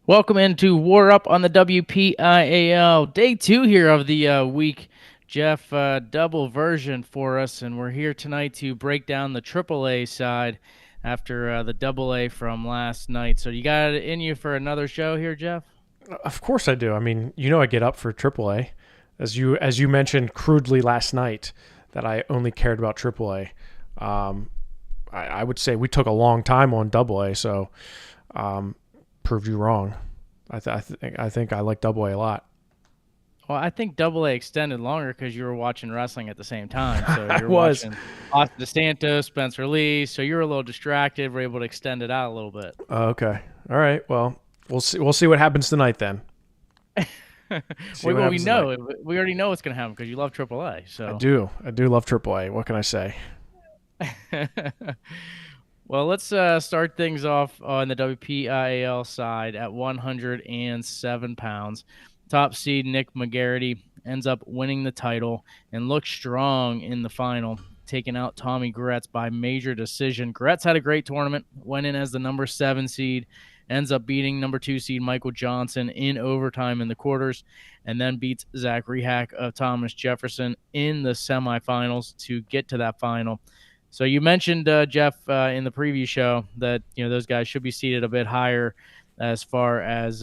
Welcome into WarUp on the WPIAL. Day 2 here of the week. Jeff, double version for us, and we're here tonight to break down the AAA side after the AA from last night. So you got it in you for another show here, Jeff? Of course I do. I mean, I get up for AAA, as you mentioned crudely last night that I only cared about AAA. I would say we took a long time on AA, so proved you wrong. I think I like AA a lot. Well, I think AA extended longer because you were watching wrestling at the same time. So I you were was watching Austin DeSantos, Spencer Lee. So you were a little distracted. We're able to extend it out a little bit. Okay. All right. Well, we'll see. We'll see what happens tonight then. See what We happens tonight. know. We already know what's going to happen because you love AAA. I So. do. I do love AAA. What can I say? Well, let's start things off on the WPIAL side at 107 pounds. Top seed Nick McGarity ends up winning the title and looks strong in the final, taking out Tommy Gretz by major decision. Gretz had a great tournament, went in as the number 7 seed, ends up beating number 2 seed Michael Johnson in overtime in the quarters, and then beats Zach Rehak of Thomas Jefferson in the semifinals to get to that final. So you mentioned, Jeff, in the preview show that those guys should be seated a bit higher as far as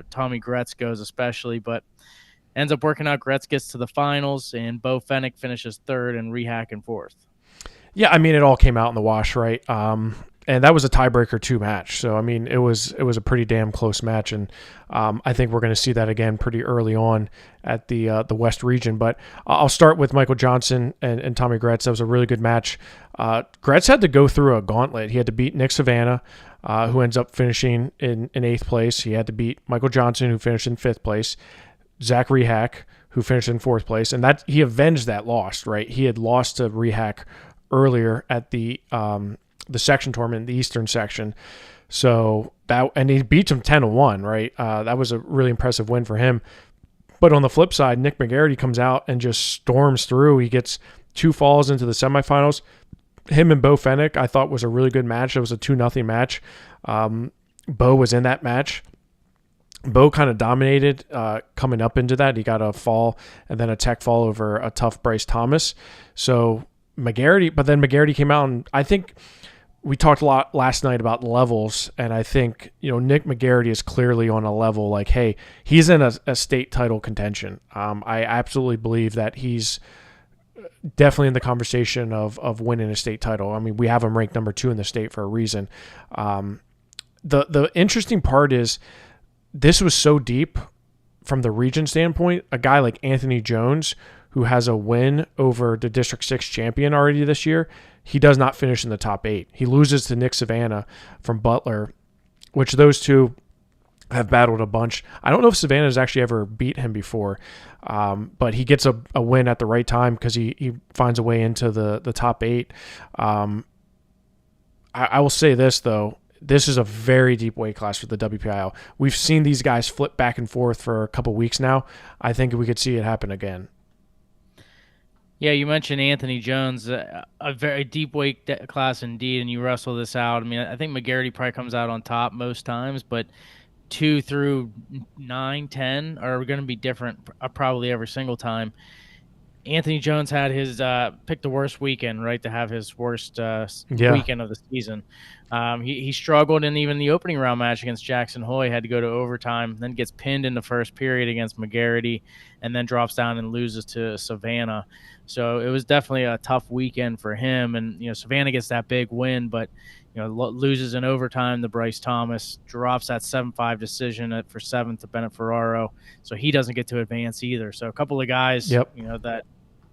Tommy Gretz goes, especially, but ends up working out. Gretz gets to the finals, and Bo Fennick finishes third and Rehak in fourth. Yeah, I mean, it all came out in the wash, right? And that was a tiebreaker 2 match. So I mean, it was a pretty damn close match, and I think we're going to see that again pretty early on at the West region. But I'll start with Michael Johnson and Tommy Gretz. That was a really good match. Gretz had to go through a gauntlet. He had to beat Nick Savannah, who ends up finishing in 8th place. He had to beat Michael Johnson, who finished in 5th place. Zach Rehak, who finished in 4th place, and that he avenged that loss. Right, he had lost to Rehak earlier at the section tournament, the Eastern section. So that, and he beats him 10-1, right? That was a really impressive win for him. But on the flip side, Nick McGarity comes out and just storms through. He gets 2 falls into the semifinals. Him and Bo Fennick, I thought, was a really good match. It was a 2-0 match. Bo was in that match. Bo kind of dominated coming up into that. He got a fall and then a tech fall over a tough Bryce Thomas. So McGarity came out, and I think we talked a lot last night about levels, and I think Nick McGarity is clearly on a level like, hey, he's in a state title contention. I absolutely believe that he's definitely in the conversation of winning a state title. I mean, we have him ranked number 2 in the state for a reason. The interesting part is this was so deep from the region standpoint. A guy like Anthony Jones, who has a win over the District 6 champion already this year, he does not finish in the top 8. He loses to Nick Savannah from Butler, which those two have battled a bunch. I don't know if Savannah has actually ever beat him before, but he gets a win at the right time because he finds a way into the top 8. I will say this, though. This is a very deep weight class for the WPIL. We've seen these guys flip back and forth for a couple weeks now. I think we could see it happen again. Yeah, you mentioned Anthony Jones, a very deep weight class indeed, and you wrestle this out. I mean, I think McGarity probably comes out on top most times, but 2 through 9, 10 are going to be different probably every single time. Anthony Jones had his picked the worst weekend, right, to have his worst weekend of the season. He struggled in even the opening round match against Jackson Hoy, had to go to overtime, then gets pinned in the first period against McGarity, and then drops down and loses to Savannah. So it was definitely a tough weekend for him. And Savannah gets that big win, but loses in overtime to Bryce Thomas, drops that 7-5 decision for 7th to Bennett Ferraro, so he doesn't get to advance either. So a couple of guys, that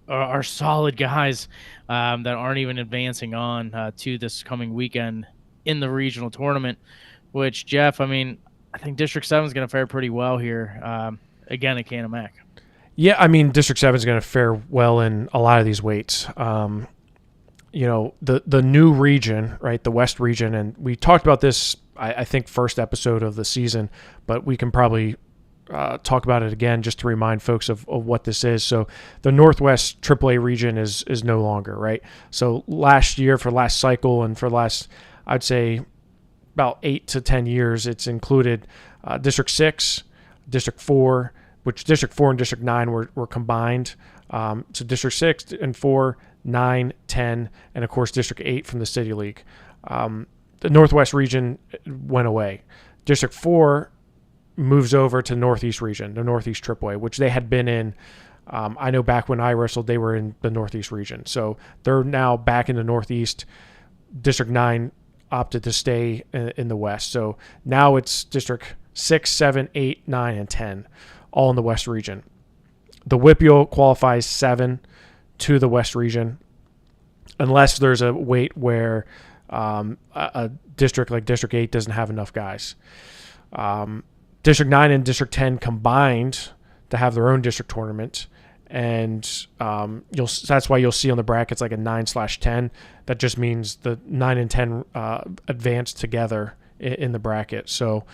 are solid guys that aren't even advancing on to this coming weekend in the regional tournament, which, Jeff, I mean, I think District 7 is going to fare pretty well here, again, at Canamac. Yeah, I mean, District 7 is going to fare well in a lot of these weights. The new region, right, the West region, and we talked about this, I think, first episode of the season, but we can probably talk about it again just to remind folks of what this is. So the Northwest AAA region is no longer, right? So last year, for last cycle, and for last, I'd say, about 8 to 10 years, it's included District 6, District 4, which District 4 and District 9 were combined. So District 6 and 4, 9, 10, and of course District 8 from the City League. The Northwest region went away. District 4 moves over to Northeast region, the Northeast AAA, which they had been in. I know back when I wrestled, they were in the Northeast region. So they're now back in the Northeast. District 9 opted to stay in the West. So now it's District 6, 7, 8, 9, and 10, all in the West region. The WPIAL qualifies 7 to the West region, unless there's a weight where a district like District 8 doesn't have enough guys. District 9 and District 10 combined to have their own district tournament, and that's why you'll see on the brackets like a 9/10. That just means the 9 and 10 advance together in the bracket. So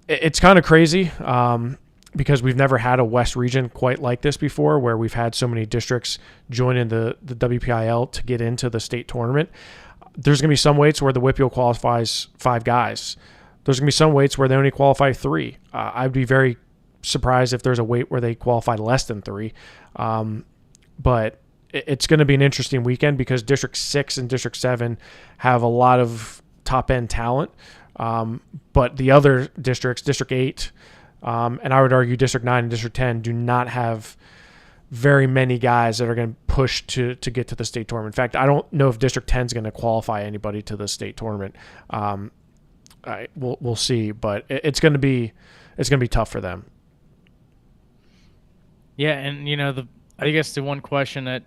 it's kind of crazy because we've never had a West region quite like this before, where we've had so many districts join in the WPIL to get into the state tournament. There's going to be some weights where the WPIAL qualifies 5 guys. There's going to be some weights where they only qualify 3. I'd be very surprised if there's a weight where they qualify less than 3. But it's going to be an interesting weekend because District 6 and District 7 have a lot of top-end talent. But the other districts, District 8, and I would argue District 9 and District 10, do not have very many guys that are going to push to get to the state tournament. In fact, I don't know if District 10 is going to qualify anybody to the state tournament. We'll see, but it's going to be tough for them. Yeah, and I guess the one question that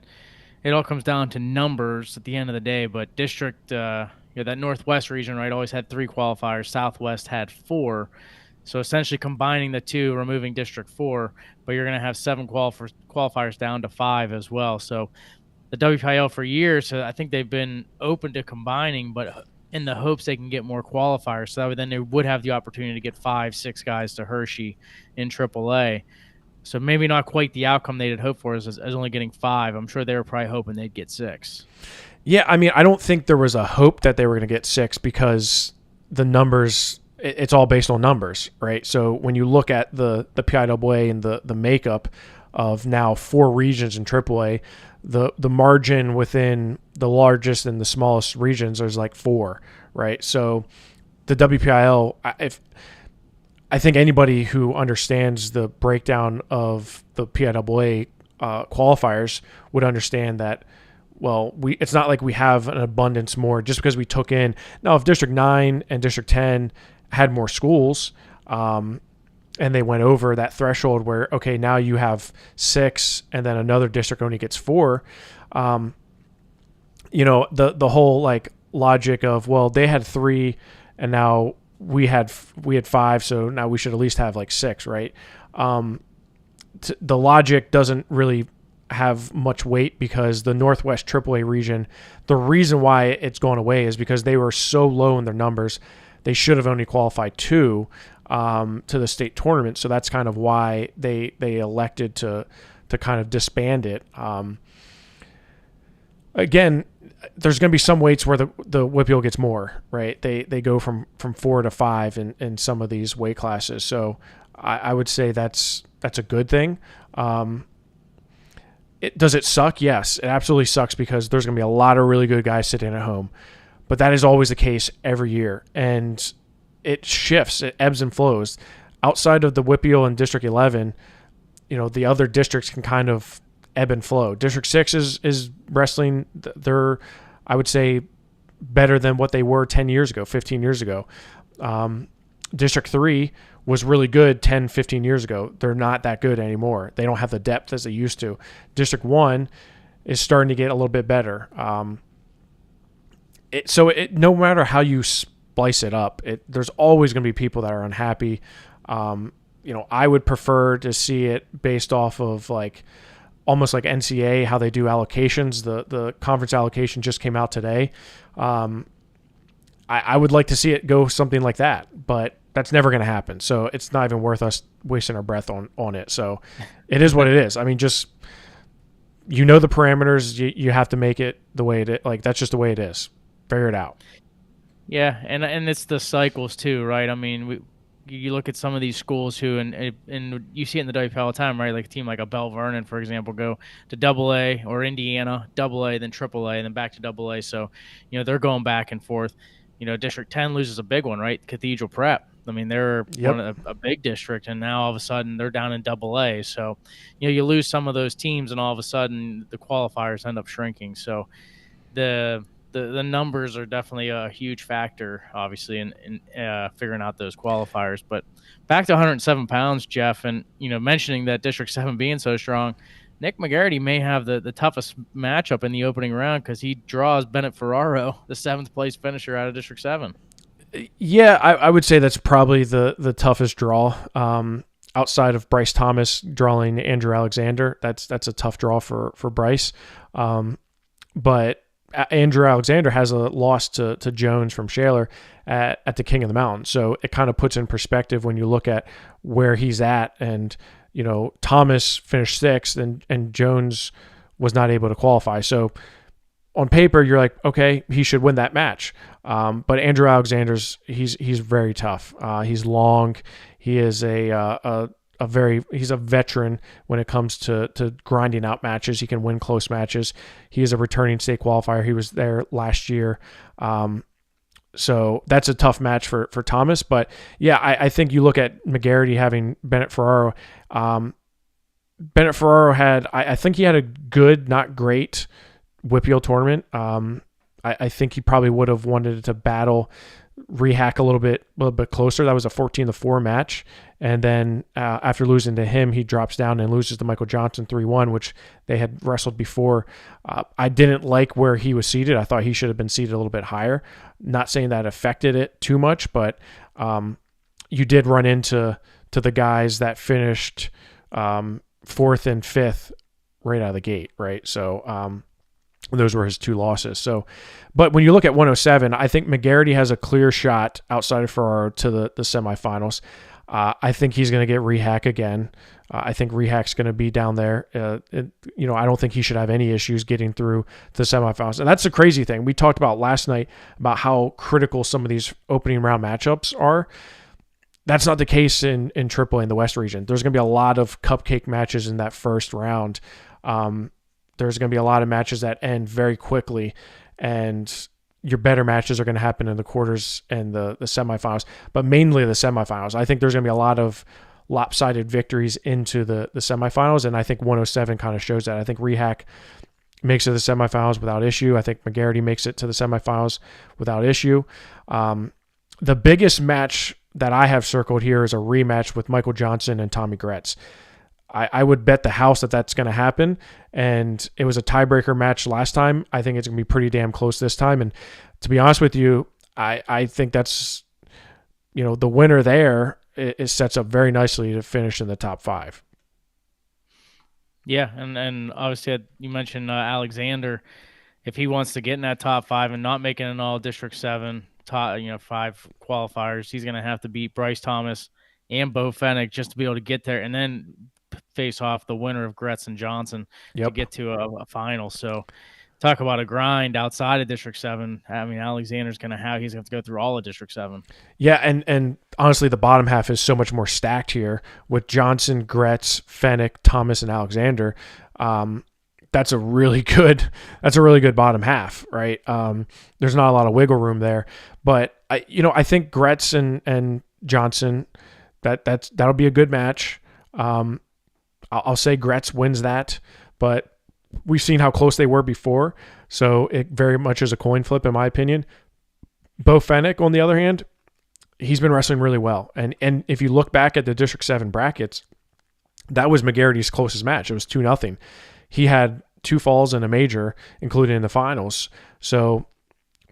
it all comes down to numbers at the end of the day, but district, that Northwest region, right, always had 3 qualifiers. Southwest had 4. So essentially combining the 2, removing District 4, but you're going to have 7 qualifiers down to 5 as well. So the WPIL for years, I think they've been open to combining, but in the hopes they can get more qualifiers. So that way then they would have the opportunity to get 5, 6 guys to Hershey in AAA. So maybe not quite the outcome they had hoped for as only getting 5. I'm sure they were probably hoping they'd get 6. Yeah, I mean, I don't think there was a hope that they were going to get 6 because the numbers, it's all based on numbers, right? So when you look at the PIAA and the makeup of now 4 regions in AAA, the margin within the largest and the smallest regions is like 4, right? So the WPIL, I think anybody who understands the breakdown of the PIAA qualifiers would understand that, well, it's not like we have an abundance more just because we took in. Now, if District 9 and District 10 had more schools and they went over that threshold where, okay, now you have 6 and then another district only gets 4, the whole like logic of, well, they had 3 and now we had 5, so now we should at least have like 6, right? The logic doesn't really have much weight because the Northwest AAA region, the reason why it's gone away is because they were so low in their numbers. They should have only qualified 2 to the state tournament, so that's kind of why they elected to kind of disband it. Again, there's going to be some weights where the WPIAL gets more, right? They go from 4 to 5 in some of these weight classes. So I would say that's a good thing. Does it suck? Yes, it absolutely sucks because there's going to be a lot of really good guys sitting at home. But that is always the case every year. And it shifts, it ebbs and flows. Outside of the WPIAL and District 11, the other districts can kind of ebb and flow. District 6 is wrestling. They're, I would say, better than what they were 10 years ago, 15 years ago. District 3 was really good 10, 15 years ago. They're not that good anymore. They don't have the depth as they used to. District 1 is starting to get a little bit better. No matter how you splice it up, there's always going to be people that are unhappy. I would prefer to see it based off of almost like NCAA, how they do allocations. The conference allocation just came out today. I would like to see it go something like that, but that's never going to happen. So it's not even worth us wasting our breath on it. So it is what it is. I mean, just, the parameters, you have to make it the way it is. That's just the way it is. Figure it out. Yeah, and it's the cycles too, right? I mean, you look at some of these schools who, and you see it in the WPIAL all the time, right? Like a team like a Bell Vernon, for example, go to Double A, or Indiana, Double A, then Triple A, and then back to Double A. So, they're going back and forth. District 10 loses a big one, right? Cathedral Prep. I mean, they're one Yep. of a big district, and now all of a sudden they're down in Double A. So, you lose some of those teams, and all of a sudden the qualifiers end up shrinking. So the the numbers are definitely a huge factor, obviously, in figuring out those qualifiers. But back to 107 pounds, Jeff, and mentioning that District 7 being so strong, Nick McGarity may have the toughest matchup in the opening round because he draws Bennett Ferraro, the 7th place finisher out of District 7. Yeah, I would say that's probably the toughest draw. Outside of Bryce Thomas drawing Andrew Alexander, that's a tough draw for Bryce. But Andrew Alexander has a loss to Jones from Shaler at the King of the Mountain. So it kind of puts in perspective when you look at where he's at. And, Thomas finished sixth and Jones was not able to qualify. So on paper, you're like, okay, he should win that match. But Andrew Alexander's, he's very tough. He's long. He is he's a veteran when it comes to grinding out matches. He can win close matches. He is a returning state qualifier. He was there last year. So that's a tough match for Thomas. But yeah, I think you look at McGarity having Bennett Ferraro. Bennett Ferraro I think he had a good, not great WPIAL tournament. I think he probably would have wanted to battle Rehack a little bit closer. That was a 14-4 match. And then after losing to him, he drops down and loses to Michael Johnson 3-1, which they had wrestled before. I didn't like where he was seated. I thought he should have been seated a little bit higher. Not saying that affected it too much, but you did run into the guys that finished fourth and fifth right out of the gate, right? So those were his two losses. So, but when you look at 107, I think McGarity has a clear shot outside of Ferraro to the semifinals. I think he's going to get Rehack again. I think Rehack's going to be down there. I don't think he should have any issues getting through the semifinals. And that's the crazy thing. We talked about last night about how critical some of these opening round matchups are. That's not the case in AAA in the West region. There's going to be a lot of cupcake matches in that first round. There's going to be a lot of matches that end very quickly, and your better matches are going to happen in the quarters and the semifinals, but mainly the semifinals. I think there's going to be a lot of lopsided victories into the semifinals, and I think 107 kind of shows that. I think Rehack makes it to the semifinals without issue. I think McGarity makes it to the semifinals without issue. The biggest match that I have circled here is a rematch with Michael Johnson and Tommy Gretz. I would bet the house that that's going to happen. And it was a tiebreaker match last time. I think it's going to be pretty damn close this time. And to be honest with you, I think that's, the winner there, it sets up very nicely to finish in the top five. Yeah, and obviously you mentioned Alexander. If he wants to get in that top five and not making an all District 7 top, 5 qualifiers, he's going to have to beat Bryce Thomas and Bo Fennick just to be able to get there, and then face off the winner of Gretz and Johnson to get to a final. So talk about a grind outside of District 7. I mean, Alexander's he's going to have to go through all of District 7. Yeah, and honestly, the bottom half is so much more stacked here with Johnson, Gretz, Fennick, Thomas, and Alexander. That's a really good bottom half, right? There's not a lot of wiggle room there, but I think Gretz and Johnson, that'll be a good match. I'll say Gretz wins that, but we've seen how close they were before, so it very much is a coin flip in my opinion. Bo Fennick, on the other hand, he's been wrestling really well, and if you look back at the District 7 brackets, that was McGarity's closest match. It was 2-0. He had 2 falls and a major, including in the finals. So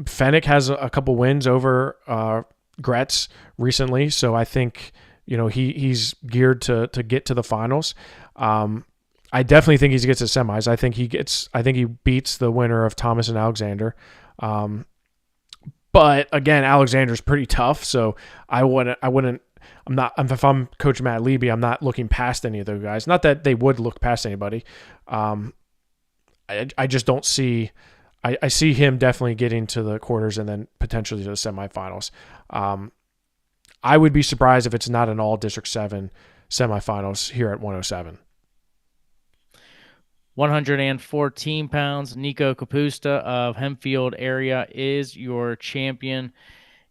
Fennick has a couple wins over Gretz recently, so I think he's geared to get to the finals. I definitely think he gets to semis. I think he beats the winner of Thomas and Alexander. But again, Alexander's pretty tough, so if I'm Coach Matt Leby, I'm not looking past any of those guys. Not that they would look past anybody. I just don't see I see him definitely getting to the quarters and then potentially to the semifinals. I would be surprised if it's not an all District 7 semifinals here at 107. 114 pounds, Nico Capusta of Hempfield area is your champion.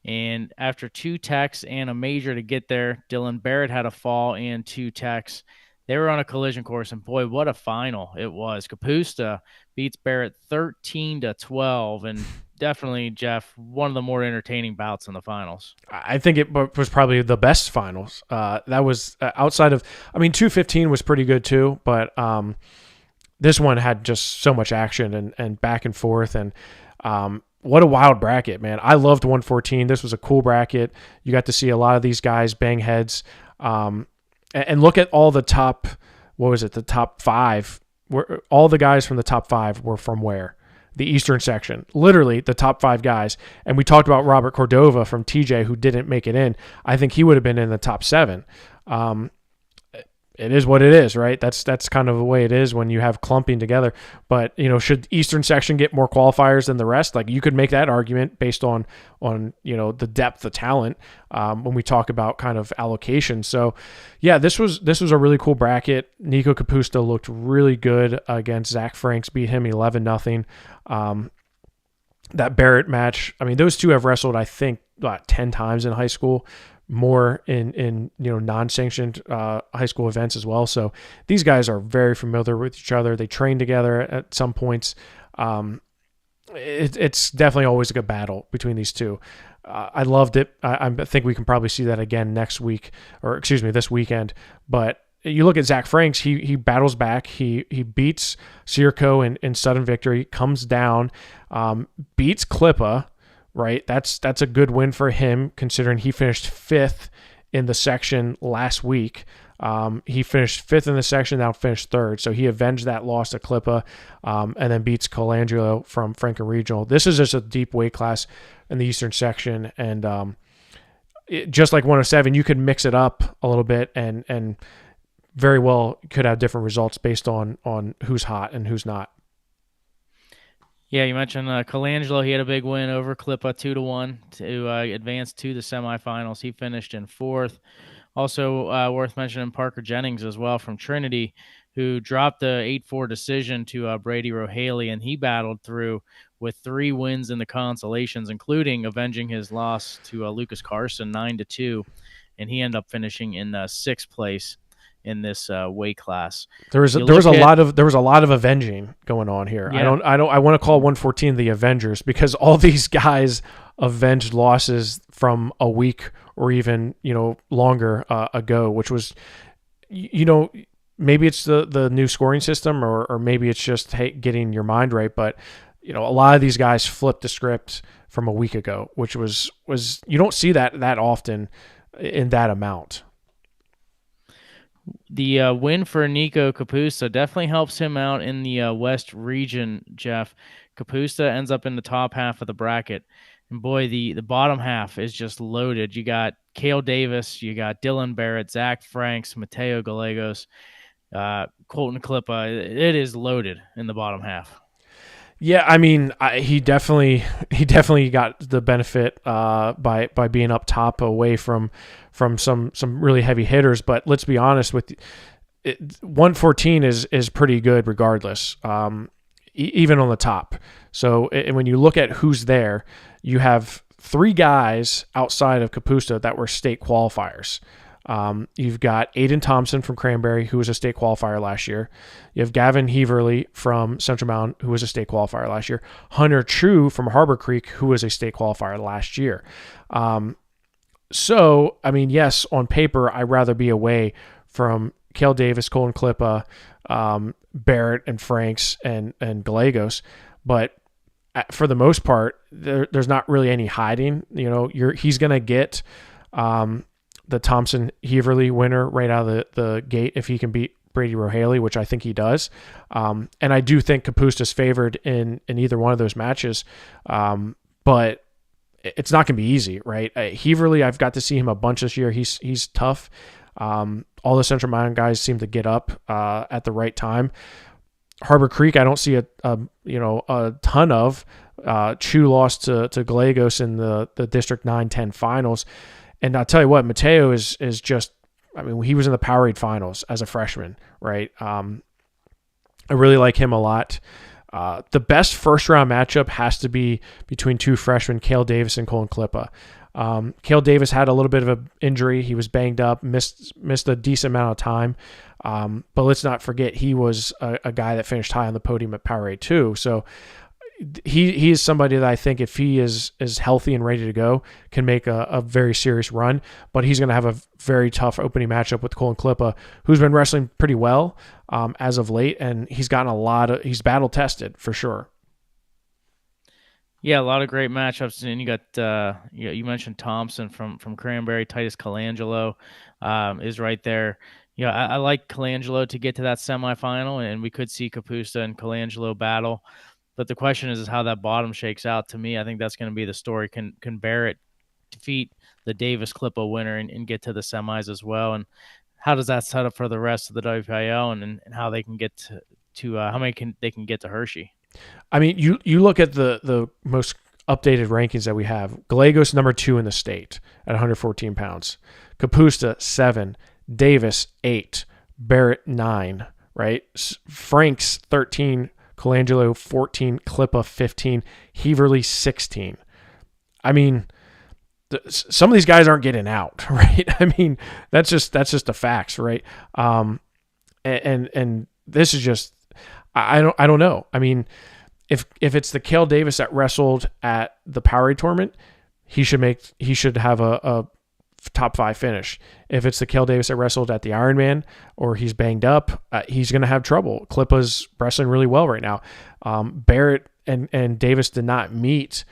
And after 2 techs and a major to get there, Dylan Barrett had a fall and 2 techs. They were on a collision course, and boy, what a final it was. Capusta beats Barrett 13-12, and definitely, Jeff, one of the more entertaining bouts in the finals. I think it was probably the best finals. That was outside of, 215 was pretty good too, but this one had just so much action and back and forth, and what a wild bracket, man. I loved 114. This was a cool bracket. You got to see a lot of these guys bang heads. And look at all the top, the top 5. All the guys from the top 5 were from where? The Eastern section. Literally the top 5 guys. And we talked about Robert Cordova from TJ who didn't make it in. I think he would have been in the top 7. It is what it is, right? That's kind of the way it is when you have clumping together. But, should Eastern section get more qualifiers than the rest? Like, you could make that argument based on the depth of talent when we talk about kind of allocation. So, yeah, this was a really cool bracket. Nico Capusta looked really good against Zach Franks, beat him 11-0. That Barrett match, those two have wrestled, I think, 10 times in high school. More in non-sanctioned high school events as well. So these guys are very familiar with each other. They train together at some points. It's definitely always a good battle between these two. I loved it. I think we can probably see that again this weekend. But you look at Zach Franks, he battles back. He beats Sirko in sudden victory, comes down, beats Klippa. Right, that's a good win for him considering he finished 5th in the section last week. He finished 5th in the section, now finished 3rd. So he avenged that loss to Klippa, and then beats Colangelo from Franklin Regional. This is just a deep weight class in the Eastern section, and just like 107, you could mix it up a little bit and very well could have different results based on who's hot and who's not. Yeah, you mentioned Colangelo. He had a big win over Klippa 2-1 to advance to the semifinals. He finished in 4th. Also worth mentioning Parker Jennings as well from Trinity, who dropped the 8-4 decision to Brady Rohaley, and he battled through with 3 wins in the consolations, including avenging his loss to Lucas Carson 9-2, and he ended up finishing in 6th place in this weight class. There was a lot of avenging going on here. Yeah. I want to call 114 the Avengers because all these guys avenged losses from a week or even longer ago, which was maybe it's the new scoring system or maybe it's just getting your mind right, but a lot of these guys flipped the script from a week ago, which was you don't see that often in that amount. The win for Nico Capusta definitely helps him out in the West region, Jeff. Capusta ends up in the top half of the bracket. And boy, the bottom half is just loaded. You got Cale Davis, you got Dylan Barrett, Zach Franks, Mateo Gallegos, Colton Klippa. It is loaded in the bottom half. Yeah, he definitely got the benefit by being up top away from some really heavy hitters. But let's be honest, 114 is pretty good regardless, even on the top. So when you look at who's there, you have 3 guys outside of Capusta that were state qualifiers. You've got Aiden Thompson from Cranberry, who was a state qualifier last year. You have Gavin Heaverly from Central Mountain, who was a state qualifier last year. Hunter True from Harbor Creek, who was a state qualifier last year. So, yes, on paper, I'd rather be away from Cale Davis, Colin Klippa, Barrett and Franks and Gallegos. But for the most part, there's not really any hiding. He's going to get the Thompson Heaverly winner right out of the gate if he can beat Brady Rohaley, which I think he does. And I do think Capusta's favored in either one of those matches. But it's not going to be easy, right? Heaverly, I've got to see him a bunch this year. He's tough. All the Central Mountain guys seem to get up at the right time. Harbor Creek, I don't see a ton of. Chu lost to Gallegos in the District 9-10 finals. And I'll tell you what, Mateo is just, I mean, he was in the Powerade finals as a freshman, right? I really like him a lot. The best first round matchup has to be between two freshmen, Cale Davis and Colin Klippa. Cale Davis had a little bit of an injury. He was banged up, missed a decent amount of time. But let's not forget he was a guy that finished high on the podium at Powerade too. So he is somebody that I think if he is healthy and ready to go can make a very serious run. But he's going to have a very tough opening matchup with Colin Klippa, who's been wrestling pretty well as of late, and he's gotten he's battle tested for sure. Yeah, a lot of great matchups, and you got you mentioned Thompson from Cranberry. Titus Colangelo is right there. I like Colangelo to get to that semifinal, and we could see Capusta and Colangelo battle. But the question is how that bottom shakes out. To me, I think that's going to be the story. Can Barrett defeat the Davis Klippa winner and get to the semis as well? And how does that set up for the rest of the WPIAL and how they can get to how many they can get to Hershey? I mean, you look at the most updated rankings that we have. Gallegos number 2 in the state at 114 pounds. Capusta 7, Davis 8, Barrett 9. Right, Franks 13. Colangelo 14, Klippa 15, Heaverly 16. I mean, some of these guys aren't getting out, right? I mean, that's just the facts, right? And this is just I don't know. I mean, if it's the Cale Davis that wrestled at the Powerade tournament, he should have a top 5 finish. If it's the Cale Davis that wrestled at the Ironman or he's banged up, he's going to have trouble. Klippa's wrestling really well right now. Barrett and Davis did not meet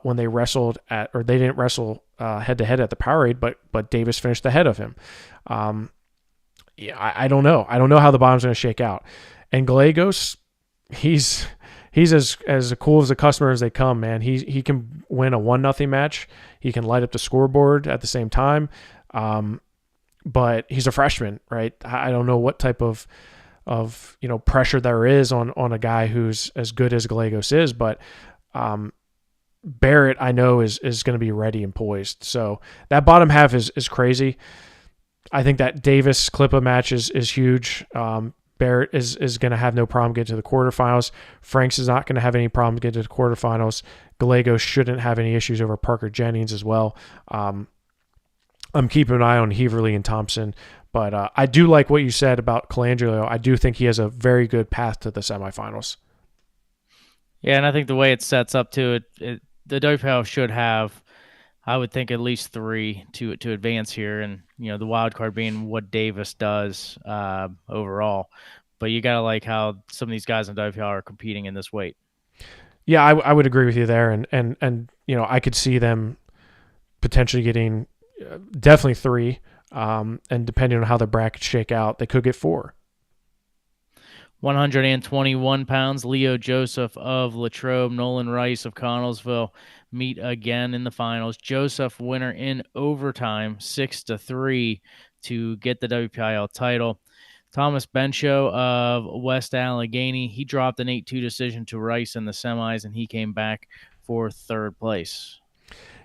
when they wrestled or they didn't wrestle head to head at the Powerade, but Davis finished ahead of him. I don't know. I don't know how the bottom's going to shake out. And Gallegos, he's as cool as a customer as they come, man. He can win a 1-0 match. He can light up the scoreboard at the same time. But he's a freshman, right? I don't know what type of pressure there is on a guy who's as good as Gallegos is, but Barrett I know is going to be ready and poised. So that bottom half is crazy. I think that Davis Klippa match is huge. Barrett is going to have no problem getting to the quarterfinals. Franks is not going to have any problem getting to the quarterfinals. Gallegos shouldn't have any issues over Parker Jennings as well. I'm keeping an eye on Heaverly and Thompson, but I do like what you said about Colangelo. I do think he has a very good path to the semifinals. Yeah, and I think the way it sets up to it the WPIAL should have, I would think, at least 3 to advance here, and the wild card being what Davis does overall. But you gotta like how some of these guys in WPIAL are competing in this weight. Yeah, I would agree with you there, and I could see them potentially getting definitely 3, and depending on how the brackets shake out, they could get 4. 121 pounds, Leo Joseph of Latrobe, Nolan Rice of Connellsville meet again in the finals. Joseph winner in overtime, 6-3 to get the WPIAL title. Thomas Bencho of West Allegheny, he dropped an 8-2 decision to Rice in the semis, and he came back for 3rd place.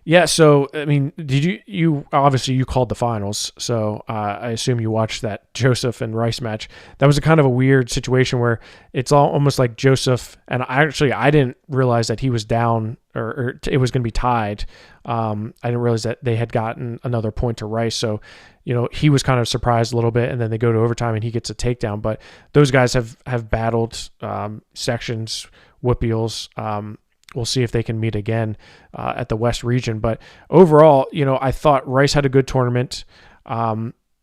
Yeah, so, I mean, did you obviously you called the finals, so I assume you watched that Joseph and Rice match. That was a kind of a weird situation where it's almost like Joseph, and I didn't realize that he was down or it was going to be tied. I didn't realize that they had gotten another point to Rice, so, he was kind of surprised a little bit, and then they go to overtime and he gets a takedown. But those guys have battled sections, WPIALs. We'll see if they can meet again at the West region. But overall, I thought Rice had a good tournament.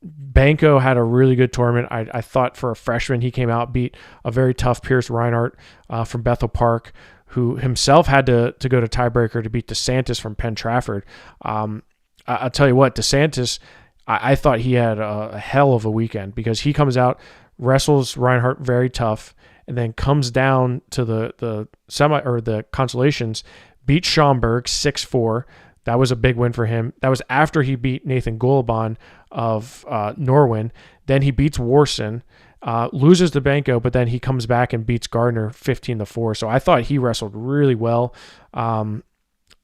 Banco had a really good tournament. I thought for a freshman, he came out, beat a very tough Pierce Reinhardt from Bethel Park, who himself had to go to tiebreaker to beat DeSantis from Penn Trafford. I'll tell you what, DeSantis, I thought he had a hell of a weekend because he comes out, wrestles Reinhardt very tough, and then comes down to the semi or the consolations, beats Schaumburg 6-4. That was a big win for him. That was after he beat Nathan Gulabon of Norwin. Then he beats Warson. loses to Benko, but then he comes back and beats Gardner 15-4. So I thought he wrestled really well.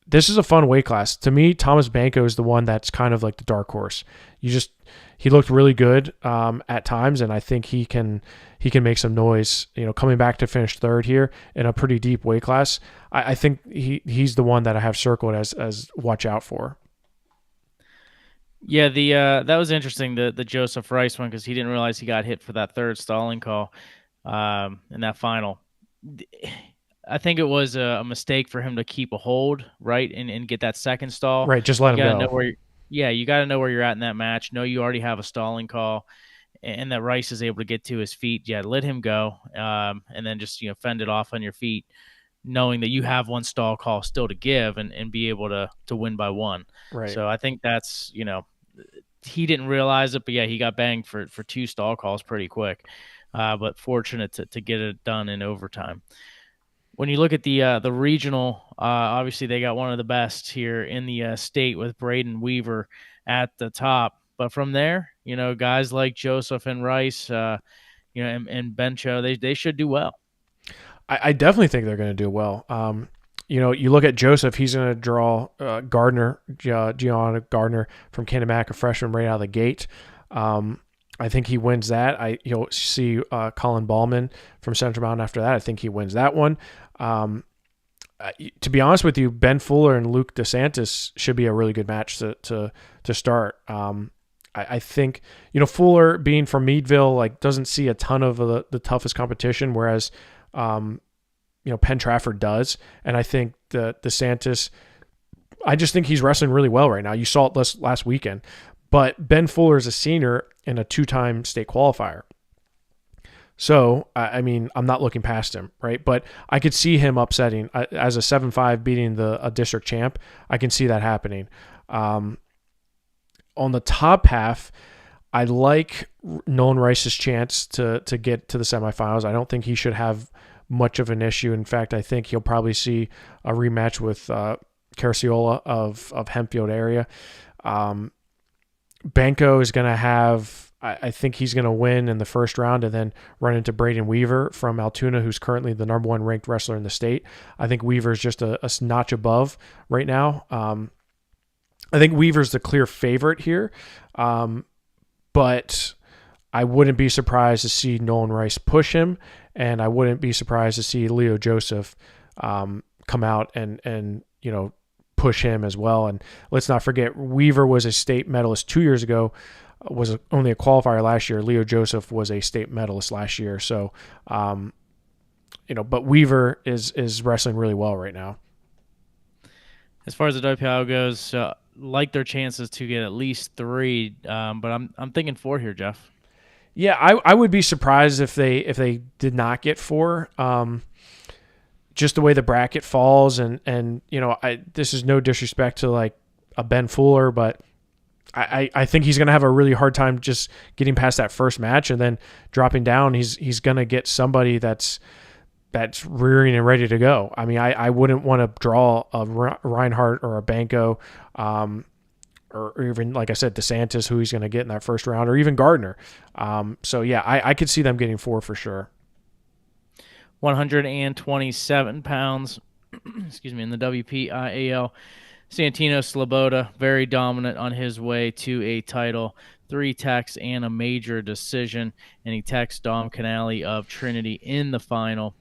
This is a fun weight class. To me, Thomas Benko is the one that's kind of like the dark horse. He looked really good at times, and I think he can make some noise. Coming back to finish third here in a pretty deep weight class. I think he's the one that I have circled as watch out for. Yeah, that was interesting, the Joseph Rice one, because he didn't realize he got hit for that third stalling call in that final. I think it was a mistake for him to keep a hold, right, and get that second stall. Right, just let him go. You got to know where you're at in that match. Know you already have a stalling call, and that Rice is able to get to his feet. Yeah, let him go, and then just fend it off on your feet, knowing that you have one stall call still to give and be able to win by one. Right. So I think that's he didn't realize it, but yeah, he got banged for two stall calls pretty quick, but fortunate to get it done in overtime. When you look at the regional, obviously they got one of the best here in the state with Braden Weaver at the top. But from there, guys like Joseph and Rice, and Bencho, they should do well. I definitely think they're going to do well. You look at Joseph, he's going to draw Gardner, Gianna Gardner from Kennemac, a freshman right out of the gate. I think he wins that. You'll see Colin Ballman from Central Mountain after that. I think he wins that one. To be honest with you, Ben Fuller and Luke DeSantis should be a really good match to start. I think Fuller, being from Meadville, doesn't see a ton of the toughest competition, whereas Penn Trafford does. And I think the DeSantis, I just think he's wrestling really well right now. You saw it last weekend. But Ben Fuller is a senior and a two-time state qualifier. So, I'm not looking past him, right? But I could see him upsetting as a 7-5 beating a district champ. I can see that happening. On the top half, I like Nolan Rice's chance to get to the semifinals. I don't think he should have much of an issue. In fact, I think he'll probably see a rematch with Caraciola of Hempfield area. Benko is going to have, I think he's going to win in the first round and then run into Braden Weaver from Altoona, who's currently the number one ranked wrestler in the state. I think Weaver's just a notch above right now. I think Weaver's the clear favorite here, but I wouldn't be surprised to see Nolan Rice push him, and I wouldn't be surprised to see Leo Joseph come out and push him as well. And let's not forget, Weaver was a state medalist 2 years ago, was only a qualifier last year. Leo Joseph was a state medalist last year. So, but Weaver is wrestling really well right now. As far as the WPIAL goes, like their chances to get at least 3, but I'm thinking 4 here, Jeff. Yeah, I would be surprised if they did not get 4. Just the way the bracket falls, and this is no disrespect to a Ben Fuller, but I think he's going to have a really hard time just getting past that first match, and then dropping down. He's going to get somebody that's rearing and ready to go. I wouldn't want to draw a Reinhardt or a Benko, or even, like I said, DeSantis, who he's going to get in that first round, or even Gardner. So yeah, I could see them getting 4 for sure. 127 pounds, excuse me, in the WPIAL. Santino Sloboda, very dominant on his way to a title. 3 techs and a major decision, and he techs Dom Canale of Trinity in the final.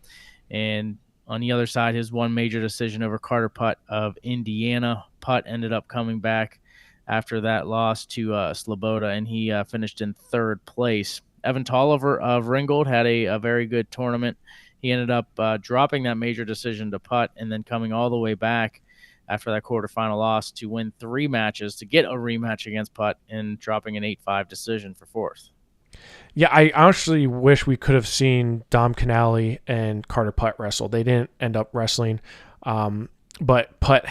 And on the other side, his 1 major decision over Carter Putt of Indiana. Putt ended up coming back after that loss to Sloboda, and he finished in 3rd place. Evan Tolliver of Ringgold had a very good tournament. He ended up dropping that major decision to Putt and then coming all the way back after that quarterfinal loss to win 3 matches to get a rematch against Putt and dropping an 8-5 decision for 4th. Yeah, I actually wish we could have seen Dom Canale and Carter Putt wrestle. They didn't end up wrestling, but Putt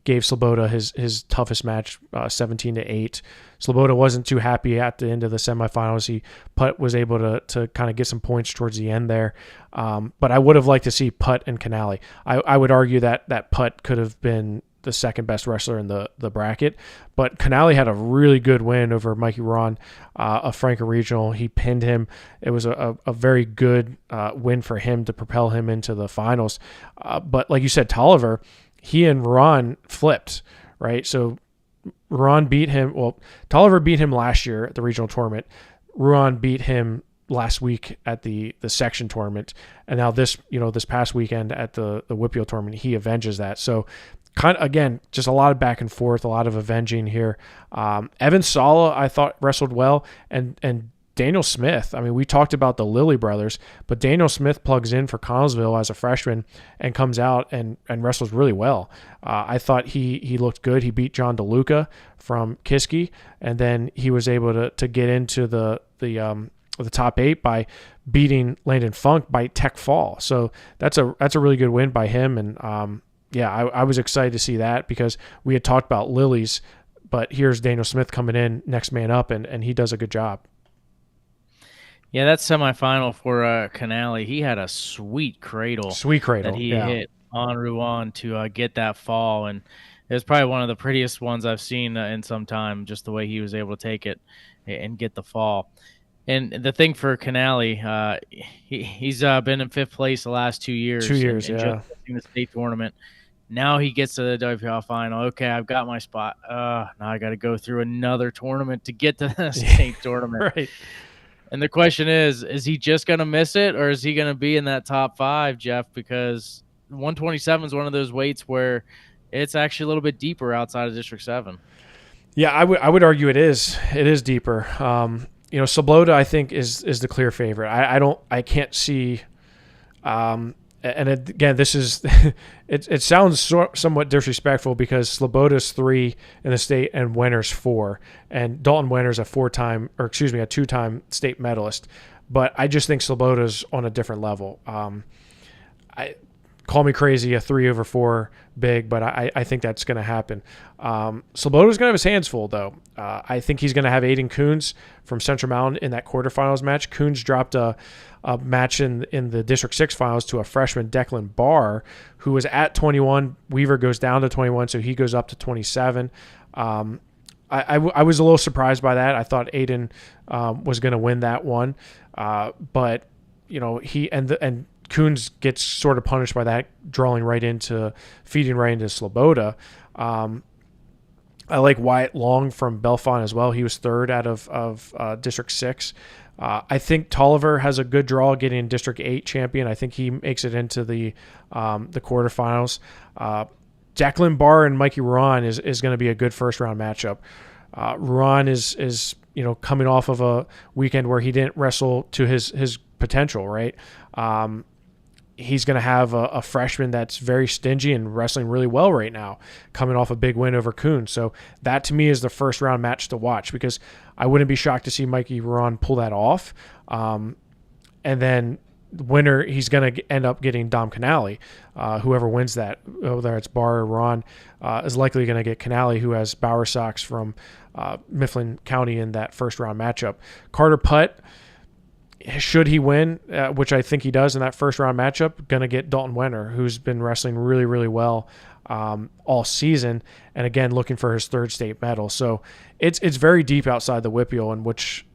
gave Sloboda his toughest match, 17-8. Sloboda wasn't too happy at the end of the semifinals. Putt was able to kind of get some points towards the end there. But I would have liked to see Putt and Canale. I would argue that Putt could have been the second best wrestler in the bracket. But Canale had a really good win over Mikey Ron, a Franken Regional. He pinned him. It was a very good win for him to propel him into the finals. But like you said, Tolliver, he and Ron flipped, right? So Ruan beat him. Well, Tolliver beat him last year at the regional tournament. Ruan beat him last week at the section tournament, and now this past weekend at the WPIAL tournament, he avenges that. So kind of, again, just a lot of back and forth, a lot of avenging here. Evan Sala, I thought, wrestled well, and Daniel Smith. I mean, we talked about the Lilly brothers, but Daniel Smith plugs in for Connellsville as a freshman and comes out and wrestles really well. I thought he looked good. He beat John DeLuca from Kiski, and then he was able to get into the top 8 by beating Landon Funk by tech fall. So that's a really good win by him. And I was excited to see that because we had talked about Lilly's, but here's Daniel Smith coming in next man up, and he does a good job. Yeah, that semifinal for Canale, he had a sweet cradle that he hit on Ruan to get that fall, and it was probably one of the prettiest ones I've seen in some time, just the way he was able to take it and get the fall. And the thing for Canale, he's been in 5th place the last 2 years. 2 years, and just in the state tournament. Now he gets to the WPIAL final. Okay, I've got my spot. Now I got to go through another tournament to get to the state tournament. Right. And the question is he just going to miss it, or is he going to be in that top 5, Jeff? Because 127 is one of those weights where it's actually a little bit deeper outside of District 7. Yeah, I would argue it is. It is deeper. Sloboda, I think, is the clear favorite. I can't see. And again, this is it sounds somewhat disrespectful because Sloboda's 3 in the state and Wenner's 4, and Dalton Wenner's a 2-time state medalist. But I just think Sloboda's on a different level. Call me crazy, a 3/4 big, but I think that's going to happen. Sloboda's going to have his hands full, though. I think he's going to have Aiden Coons from Central Mountain in that quarterfinals match. Coons dropped a match in the District 6 finals to a freshman, Declan Barr, who was at 21. Weaver goes down to 21, so he goes up to 27. I was a little surprised by that. I thought Aiden was going to win that one, but he and Coons gets sort of punished by that, feeding right into Sloboda. I like Wyatt Long from Bellefonte as well. He was 3rd out of District 6. I think Tolliver has a good draw getting in District 8 champion. I think he makes it into the quarterfinals. Declan Barr and Mikey Ruan is going to be a good first round matchup. Ruan is coming off of a weekend where he didn't wrestle to his potential, right? He's going to have a freshman that's very stingy and wrestling really well right now, coming off a big win over Coons. So that, to me, is the first round match to watch because I wouldn't be shocked to see Mikey Ruan pull that off. And then the winner, he's going to end up getting Dom Canale. Whoever wins that, whether it's Barr or Ron, is likely going to get Canale, who has Bowersox from Mifflin County in that first round matchup. Carter Putt, should he win, which I think he does in that first round matchup, going to get Dalton Wenner, who's been wrestling really, really well all season, and again looking for his 3rd state medal. So it's very deep outside the WPIAL, and which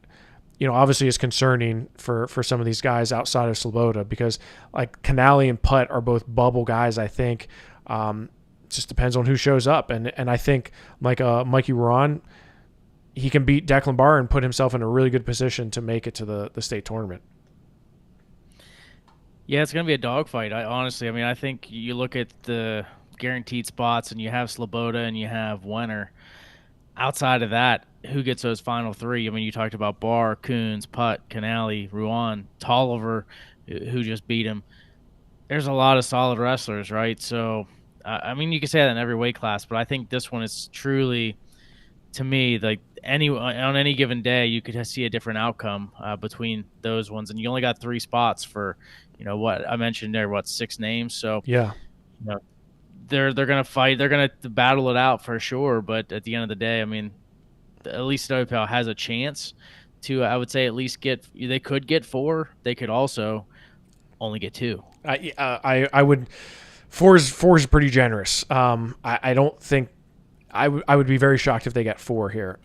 obviously is concerning for some of these guys outside of Sloboda, because like Canale and Putt are both bubble guys. I think just depends on who shows up, and I think Mikey Ruan, he can beat Declan Barr and put himself in a really good position to make it to the state tournament. Yeah, it's going to be a dogfight. I think you look at the guaranteed spots and you have Sloboda and you have Wenner. Outside of that, who gets those final 3? I mean, you talked about Barr, Coons, Putt, Canale, Ruan, Tolliver, who just beat him. There's a lot of solid wrestlers, right? So, you can say that in every weight class, but I think this one is truly, to me, like on any given day, you could see a different outcome between those ones, and you only got 3 spots for, what I mentioned there, 6 names. So yeah, they're gonna fight, they're gonna battle it out for sure. But at the end of the day, at least WPIAL has a chance to, I would say, at least they could get 4. They could also only get 2. I would Four is pretty generous. I don't think I would be very shocked if they get 4 here.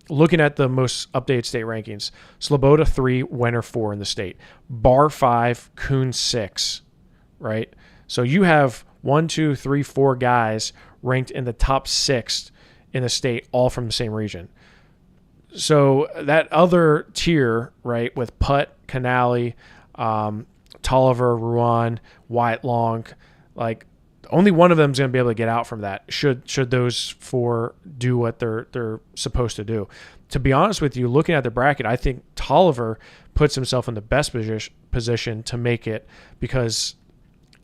Looking at the most updated state rankings, Sloboda 3, Wenner 4 in the state, Barr 5, Kuhn 6, right? So you have 1, 2, 3, 4 guys ranked in the top 6 in the state, all from the same region. So that other tier, right, with Putt, Canale, Tolliver, Ruan, Wyatt Long, like only one of them is going to be able to get out from that. Should those 4 do what they're supposed to do? To be honest with you, looking at the bracket, I think Tolliver puts himself in the best position to make it, because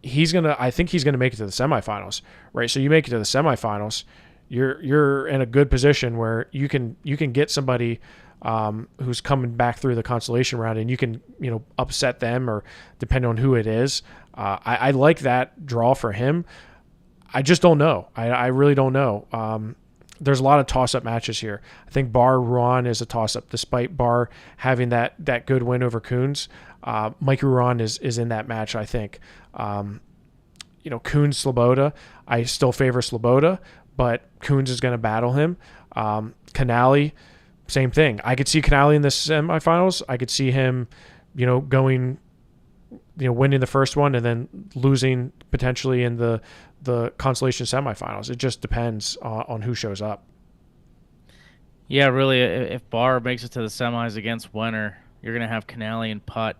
I think he's gonna make it to the semifinals, right? So you make it to the semifinals, you're in a good position where you can get somebody who's coming back through the consolation round, and you can upset them, or depending on who it is. I like that draw for him. I just don't know. I really don't know. There's a lot of toss-up matches here. I think Barr Ruan is a toss-up, despite Barr having that good win over Coons. Mikey Ruan is in that match, I think. Coons Sloboda, I still favor Sloboda, but Coons is going to battle him. Canale, same thing. I could see Canale in the semifinals. I could see him, going, winning the first one and then losing potentially in the consolation semifinals. It just depends on who shows up. Yeah, really, if Barr makes it to the semis against Wenner, you're going to have Canale and Putt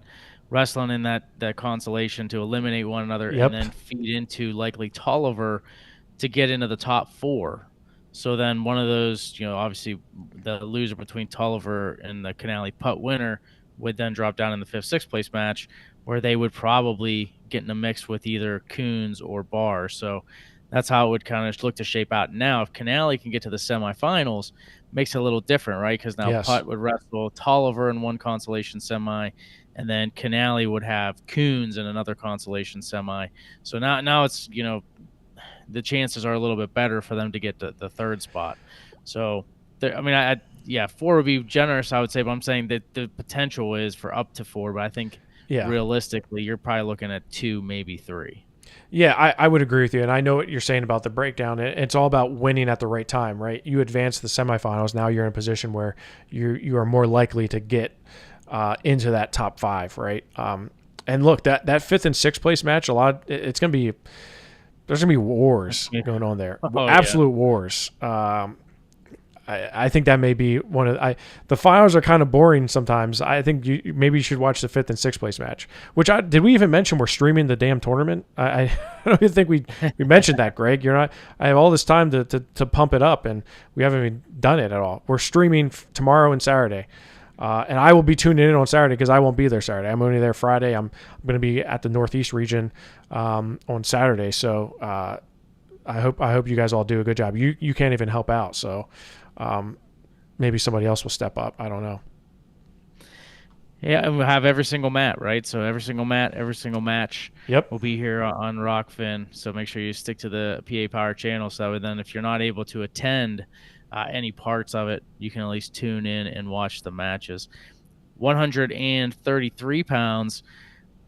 wrestling in that consolation to eliminate one another, Yep. and then feed into likely Tolliver to get into the top 4. So then one of those, obviously the loser between Tolliver and the Canale Putt winner would then drop down in the 5th, 6th place match, where they would probably get in a mix with either Coons or Barr. So that's how it would kind of look to shape out. Now, if Canale can get to the semifinals, makes it a little different, right? Because now Yes. Putt would wrestle Tolliver in one consolation semi, and then Canale would have Coons in another consolation semi. So now it's, the chances are a little bit better for them to get to the 3rd spot. So, I 4 would be generous, I would say, but I'm saying that the potential is for up to 4, but I think realistically, you're probably looking at 2, maybe 3. Yeah, I would agree with you, and I know what you're saying about the breakdown. It's all about winning at the right time, right? You advance to the semifinals, now you're in a position where you are more likely to get into that top 5, right? And look, that 5th and 6th place match, there's gonna be wars going on there, absolute wars. I think that may be one of the finals are kind of boring sometimes. I think maybe you should watch the 5th and 6th place match. Did we even mention we're streaming the damn tournament? I don't even think we mentioned that, Greg. I have all this time to pump it up, and we haven't even done it at all. We're streaming tomorrow and Saturday, and I will be tuning in on Saturday because I won't be there Saturday. I'm only there Friday. I'm going to be at the Northeast region on Saturday. So I hope you guys all do a good job. You can't even help out, so. Maybe somebody else will step up. I don't know. Yeah, and we'll have every single mat, right? So every single match Yep. will be here on Rockfin. So make sure you stick to the PA Power channel, so then if you're not able to attend any parts of it, you can at least tune in and watch the matches. 133 pounds.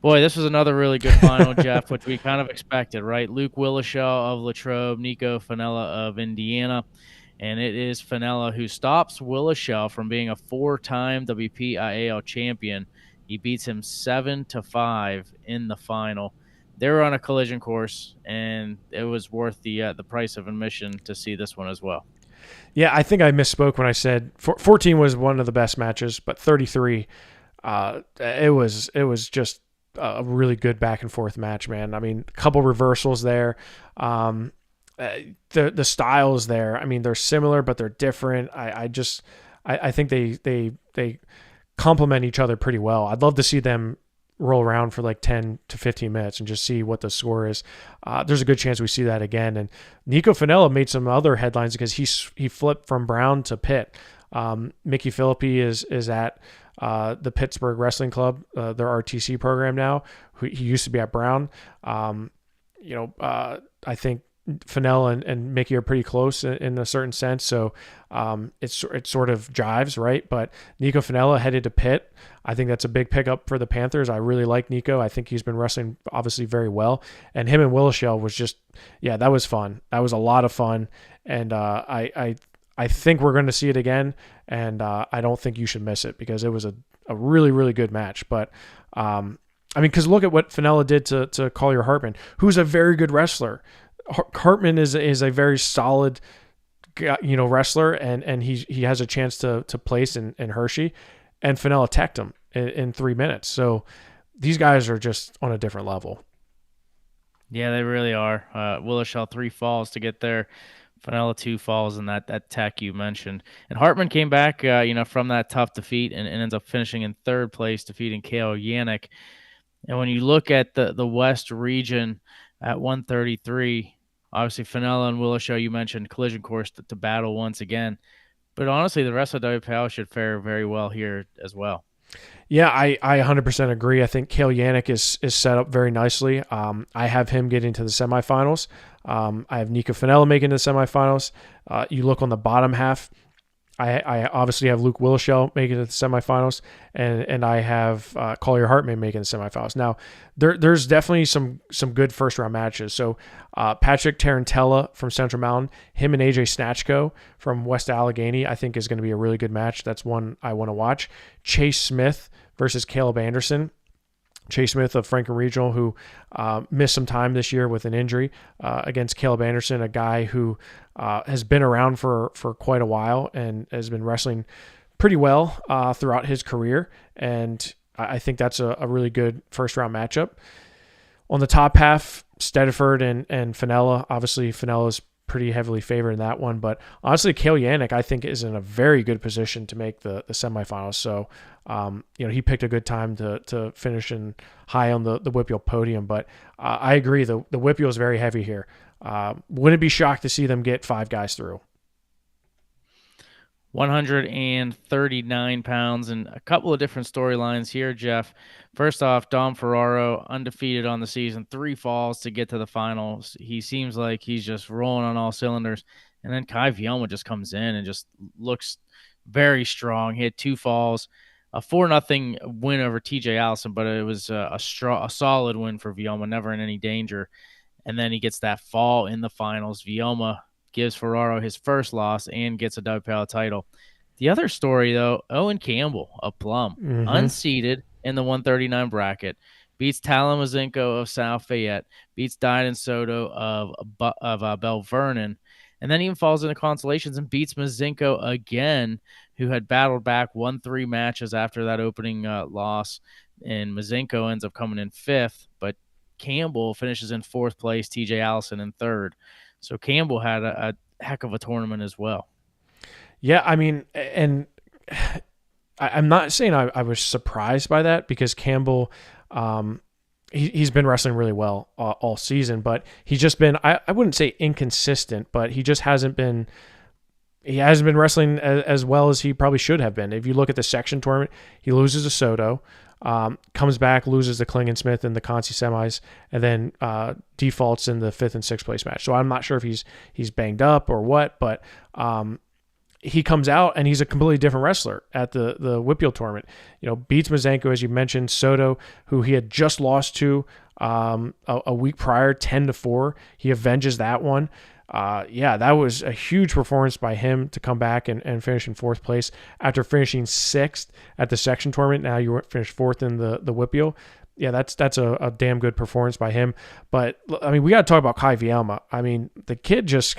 Boy, this was another really good final, Jeff, which we kind of expected, right? Luke Willishaw of Latrobe, Nico Fanella of Indiana. And it is Fanella who stops Willishaw from being a 4-time WPIAL champion. He beats him 7-5 in the final. They were on a collision course, and it was worth the price of admission to see this one as well. Yeah, I think I misspoke when I said 14 was one of the best matches, but 33, it was just a really good back and forth match, man. I mean, a couple reversals there. The styles there, I mean, they're similar, but they're different. I think they complement each other pretty well. I'd love to see them roll around for like 10 to 15 minutes and just see what the score is. There's a good chance we see that again. And Nico Fanella made some other headlines because he flipped from Brown to Pitt. Mickey Philippi is at the Pittsburgh Wrestling Club, their RTC program now. He used to be at Brown. I think Fennell and Mickey are pretty close in a certain sense, so it sort of jives, right? But Nico Fenella headed to Pitt. I think that's a big pickup for the Panthers. I really like Nico. I think he's been wrestling obviously very well, and him and Willishell was just, yeah, that was fun. That was a lot of fun, and I think we're going to see it again, and I don't think you should miss it because it was a really, really good match. But I mean, because look at what Fenella did to Collier Hartman, who's a very good wrestler. Hartman is a very solid, wrestler, and he has a chance to place in Hershey, and Fenella teched him in 3 minutes. So these guys are just on a different level. Yeah, they really are. Willishell 3 falls to get there. Fenella 2 falls in that tech you mentioned. And Hartman came back, from that tough defeat and ends up finishing in 3rd place, defeating Cale Yannick. And when you look at the West region at 133, obviously Fenella and Willishell, you mentioned collision course to battle once again. But honestly, the rest of WPIAL should fare very well here as well. Yeah, I 100% agree. I think Cale Yannick is set up very nicely. I have him getting to the semifinals. I have Nico Fenella making the semifinals. You look on the bottom half, I obviously have Luke Willishell making it to the semifinals, and I have Collier Hartman making the semifinals. Now, there's definitely some good first round matches. So Patrick Tarantella from Central Mountain, him and AJ Snatchko from West Allegheny, I think is going to be a really good match. That's one I want to watch. Chase Smith versus Caleb Anderson. Chase Smith of Franklin Regional, who missed some time this year with an injury, against Caleb Anderson, a guy who has been around for quite a while and has been wrestling pretty well throughout his career. And I think that's a really good first-round matchup. On the top half, Stedford and Fenella. Obviously, Fenella's pretty heavily favored in that one. But honestly, Cale Yannick, I think, is in a very good position to make the semifinals. So, he picked a good time to finish in high on the WPIAL podium. But I agree, the WPIAL is very heavy here. Wouldn't be shocked to see them get 5 guys through. 139 pounds, and a couple of different storylines here, Jeff. First off, Dom Ferraro, undefeated on the season, 3 falls to get to the finals. He seems like he's just rolling on all cylinders. And then Kai Vielma just comes in and just looks very strong. He had 2 falls, a 4-0 win over TJ Allison, but it was a solid win for Vielma, never in any danger. And then he gets that fall in the finals. Vielma gives Ferraro his first loss and gets a WPIAL title. The other story, though, Owen Campbell of Plum, unseeded in the 139 bracket, beats Talon Mazinko of South Fayette, beats Dylan Soto of Bell Vernon, and then even falls into consolations and beats Mazinko again, who had battled back, won 3 matches after that opening loss, and Mazinko ends up coming in 5th, but Campbell finishes in 4th place, TJ Allison in 3rd. So Campbell had a heck of a tournament as well. Yeah, I mean, and I'm not saying I was surprised by that because Campbell, he's been wrestling really well all season, but he's just been, I wouldn't say inconsistent, but he just hasn't been wrestling as well as he probably should have been. If you look at the section tournament, he loses to Soto, comes back, loses to Klingensmith in the Conci semis, and then defaults in the 5th and 6th place match. So I'm not sure if he's banged up or what, but he comes out and he's a completely different wrestler at the WPIAL tournament. Beats Mazenko, as you mentioned, Soto, who he had just lost to a week prior, 10-4. He avenges that one. That was a huge performance by him to come back and finish in 4th place after finishing 6th at the section tournament. Now you finished 4th in the WPIAL. Yeah, that's a damn good performance by him. But I mean, we got to talk about Kai Vielma. I mean, the kid just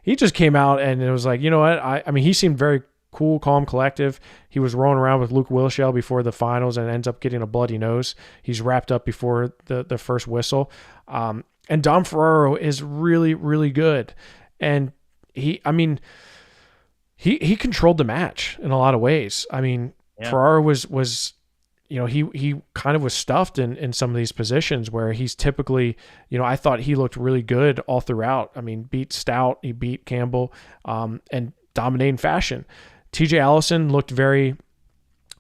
he just came out and it was like, you know what? I mean, he seemed very cool, calm, collective. He was rolling around with Luke Willishell before the finals and ends up getting a bloody nose. He's wrapped up before the first whistle. And Dom Ferraro is really, really good. And he controlled the match in a lot of ways. I mean, yeah. Ferraro was he kind of was stuffed in some of these positions where he's typically, I thought he looked really good all throughout. I mean, beat Stout, he beat Campbell, and dominating fashion. TJ Allison looked very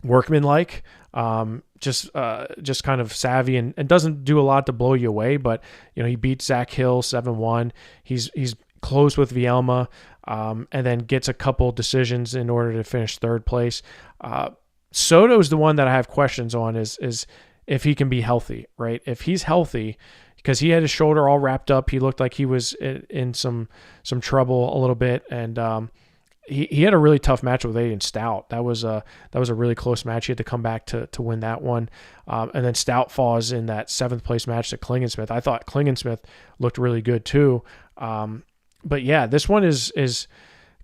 workmanlike. Just kind of savvy and doesn't do a lot to blow you away. But he beat Zach Hill 7-1. He's close with Vielma, and then gets a couple decisions in order to finish third place. Soto is the one that I have questions on. Is if he can be healthy, right? If he's healthy, because he had his shoulder all wrapped up, he looked like he was in some trouble a little bit, and he had a really tough match with Aiden Stout. That was a really close match. He had to come back to win that one, and then Stout falls in that 7th place match to Klingensmith. I thought Klingensmith looked really good too, but yeah, this one is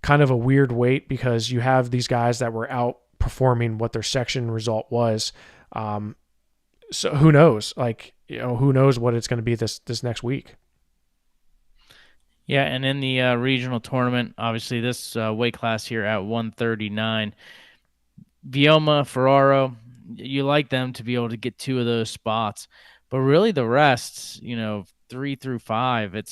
kind of a weird weight because you have these guys that were outperforming what their section result was. So who knows? Who knows what it's going to be this next week? Yeah, and in the regional tournament, obviously this weight class here at 139, Vioma, Ferraro, you like them to be able to get 2 of those spots, but really the rest, 3 through 5,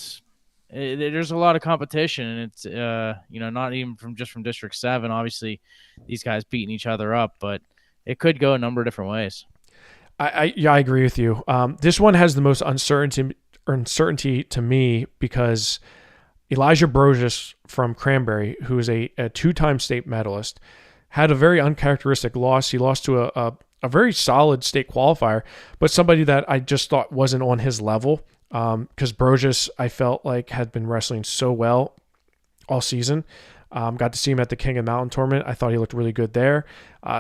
there's a lot of competition, and it's not even from District 7. Obviously, these guys beating each other up, but it could go a number of different ways. I agree with you. This one has the most uncertainty to me because Elijah Brogus from Cranberry, who is a 2-time state medalist, had a very uncharacteristic loss. He lost to a very solid state qualifier, but somebody that I just thought wasn't on his level. Because Brogus, I felt like, had been wrestling so well all season. Got to see him at the King of Mountain tournament. I thought he looked really good there.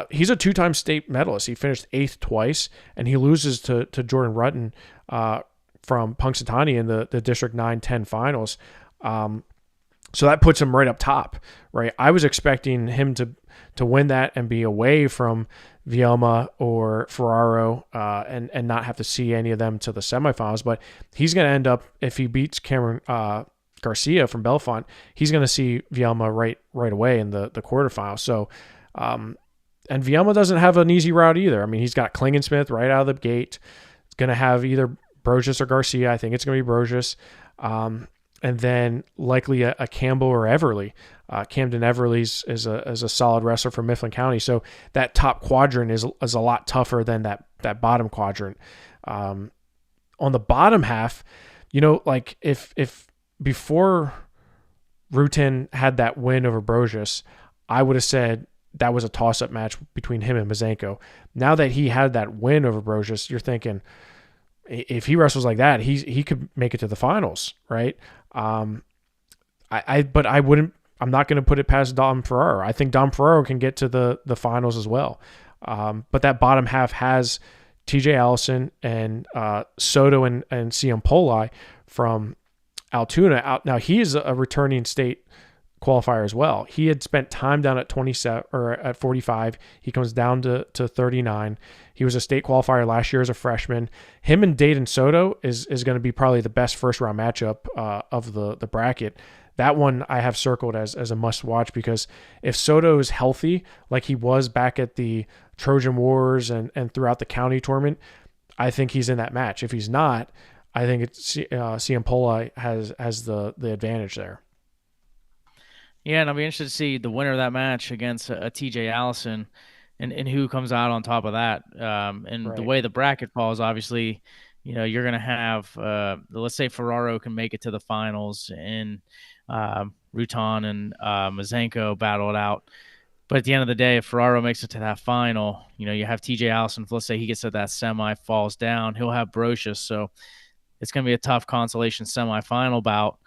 He's a 2-time state medalist. He finished 8th twice, and he loses to Jordan Rutten from Punxsutawney in the District 9-10 finals. So that puts him right up top, right? I was expecting him to win that and be away from Vielma or Ferraro and not have to see any of them to the semifinals. But he's going to end up, if he beats Cameron Garcia from Bellefonte, he's going to see Vielma right away in the quarterfinals. So, and Vielma doesn't have an easy route either. I mean, he's got Klingensmith right out of the gate. It's going to have either Brogus or Garcia. I think it's going to be Brogus. And then likely a Campbell or Everly. Camden Everly's is a solid wrestler from Mifflin County. So that top quadrant is a lot tougher than that bottom quadrant. On the bottom half, if before Rutan had that win over Brogus, I would have said that was a toss-up match between him and Mazenko. Now that he had that win over Brogus, you're thinking, if he wrestles like that, he could make it to the finals, right? But I wouldn't. I'm not going to put it past Dom Ferraro. I think Dom Ferraro can get to the finals as well. But that bottom half has TJ Allison and Soto and CM Poli from Altoona. Now he is a returning state qualifier as well. He had spent time down at 27 or at 45. He comes down to 39. He was a state qualifier last year as a freshman. Him and Dayton Soto is going to be probably the best first round matchup of the bracket. That one I have circled as a must watch, because if Soto is healthy like he was back at the Trojan Wars and throughout the county tournament, I think he's in that match. If he's not, I think it's CM Poli has the advantage there. Yeah, and I'll be interested to see the winner of that match against a TJ Allison and who comes out on top of that. And Right. the way the bracket falls, obviously, you're going to have, let's say Ferraro can make it to the finals and Rutan and Mazenko battle it out. But at the end of the day, if Ferraro makes it to that final, you have TJ Allison. Let's say he gets to that semi, falls down, he'll have Brochus. So it's going to be a tough consolation semifinal bout.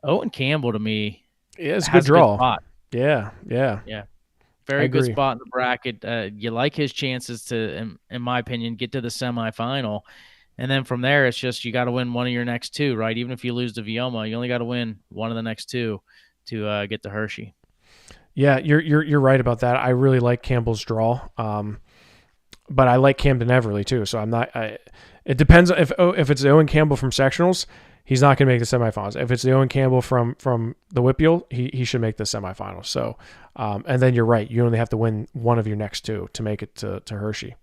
Owen Campbell, to me, Yeah, it's a good has a good draw. spot. Yeah. Yeah. Very good spot in the bracket. You like his chances to, in my opinion, get to the semifinal. And then from there, it's just you got to win one of your next 2, right? Even if you lose to Vioma, you only got to win one of the next 2 to get to Hershey. Yeah, you're right about that. I really like Campbell's draw, but I like Camden Everly too. So I'm not. It depends if it's the Owen Campbell from sectionals, he's not going to make the semifinals. If it's the Owen Campbell from the WPIAL, he should make the semifinals. So, and then you're right. You only have to win one of your next 2 to make it to Hershey.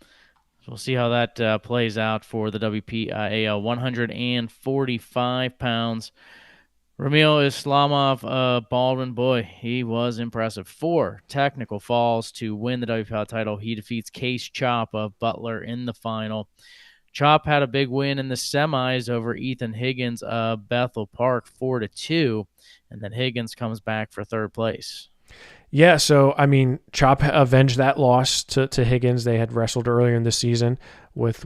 So we'll see how that plays out for the WPIAL 145 pounds. Ramil Islamov, Baldwin, boy, he was impressive. 4 technical falls to win the WPL title. He defeats Case Chop of Butler in the final. Chop had a big win in the semis over Ethan Higgins of Bethel Park, 4-2, and then Higgins comes back for third place. Yeah, so I mean, Chop avenged that loss to Higgins. They had wrestled earlier in the season with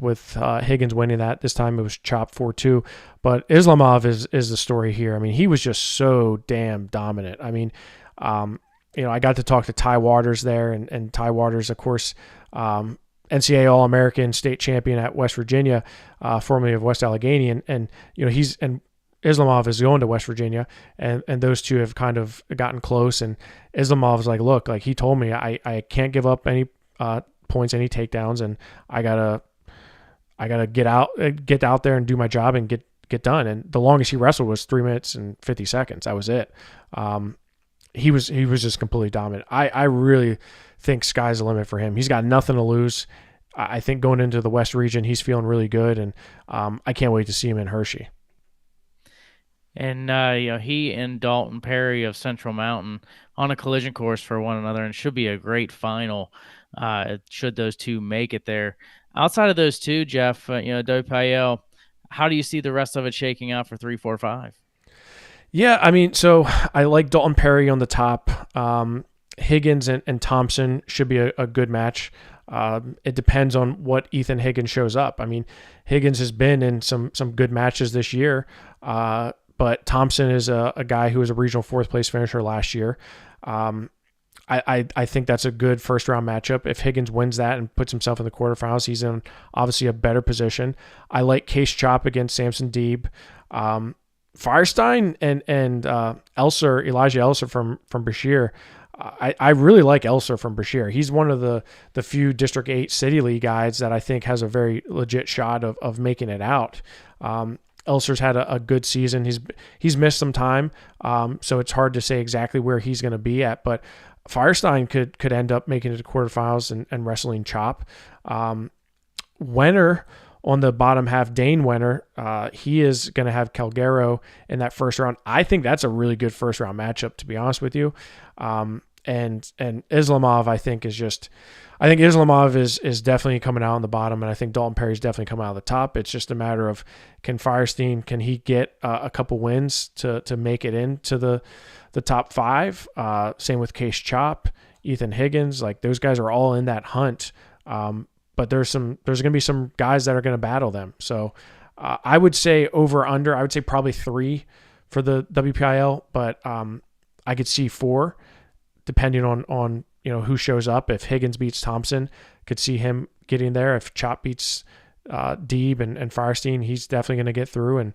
Higgins winning that. This time it was Chop 4-2. But Islamov is the story here. I mean, he was just so damn dominant. I mean, I got to talk to Ty Waters there, and Ty Waters, of course, NCAA All-American, state champion at West Virginia, formerly of West Allegheny, and he's and Islamov is going to West Virginia, and those two have kind of gotten close. And Islamov's like, look, like he told me, I can't give up any points, any takedowns, and I gotta get out there and do my job and get done. And the longest he wrestled was 3 minutes and 50 seconds. That was it. He was just completely dominant. I really think sky's the limit for him. He's got nothing to lose. I think going into the West region, he's feeling really good, and I can't wait to see him in Hershey. And he and Dalton Perry of Central Mountain on a collision course for one another, and should be a great final. Should those two make it there. Outside of those two, Jeff, WPIAL, how do you see the rest of it shaking out for 3, 4, 5? Yeah, I mean, so I like Dalton Perry on the top. Higgins and Thompson should be a good match. It depends on what Ethan Higgins shows up. I mean, Higgins has been in some good matches this year, but Thompson is a guy who was a regional fourth place finisher last year. I think that's a good first round matchup. If Higgins wins that and puts himself in the quarterfinals, he's in obviously a better position. I like Case Chop against Samson Deeb. Firestein and Elijah Elser from Brashear. I really like Elser from Brashear. He's one of the few District 8 City League guys that I think has a very legit shot of making it out. Elser's had a good season. He's missed some time, so it's hard to say exactly where he's going to be at. But Firestein could end up making it to quarterfinals and wrestling Chop. Wenner on the bottom half, Dane Wenner, he is going to have Calgaro in that first round. I think that's a really good first round matchup, to be honest with you. And Islamov, I think Islamov is definitely coming out on the bottom, and I think Dalton Perry's definitely coming out on the top. It's just a matter of can he get a couple wins to make it into the top 5? Same with Case Chop, Ethan Higgins, like those guys are all in that hunt. But there's going to be some guys that are going to battle them. So I would say over/under. I would say probably 3 for the WPIL, but I could see 4 depending on who shows up. If Higgins beats Thompson, could see him getting there. If Chop beats Deeb and Firestein, he's definitely going to get through. And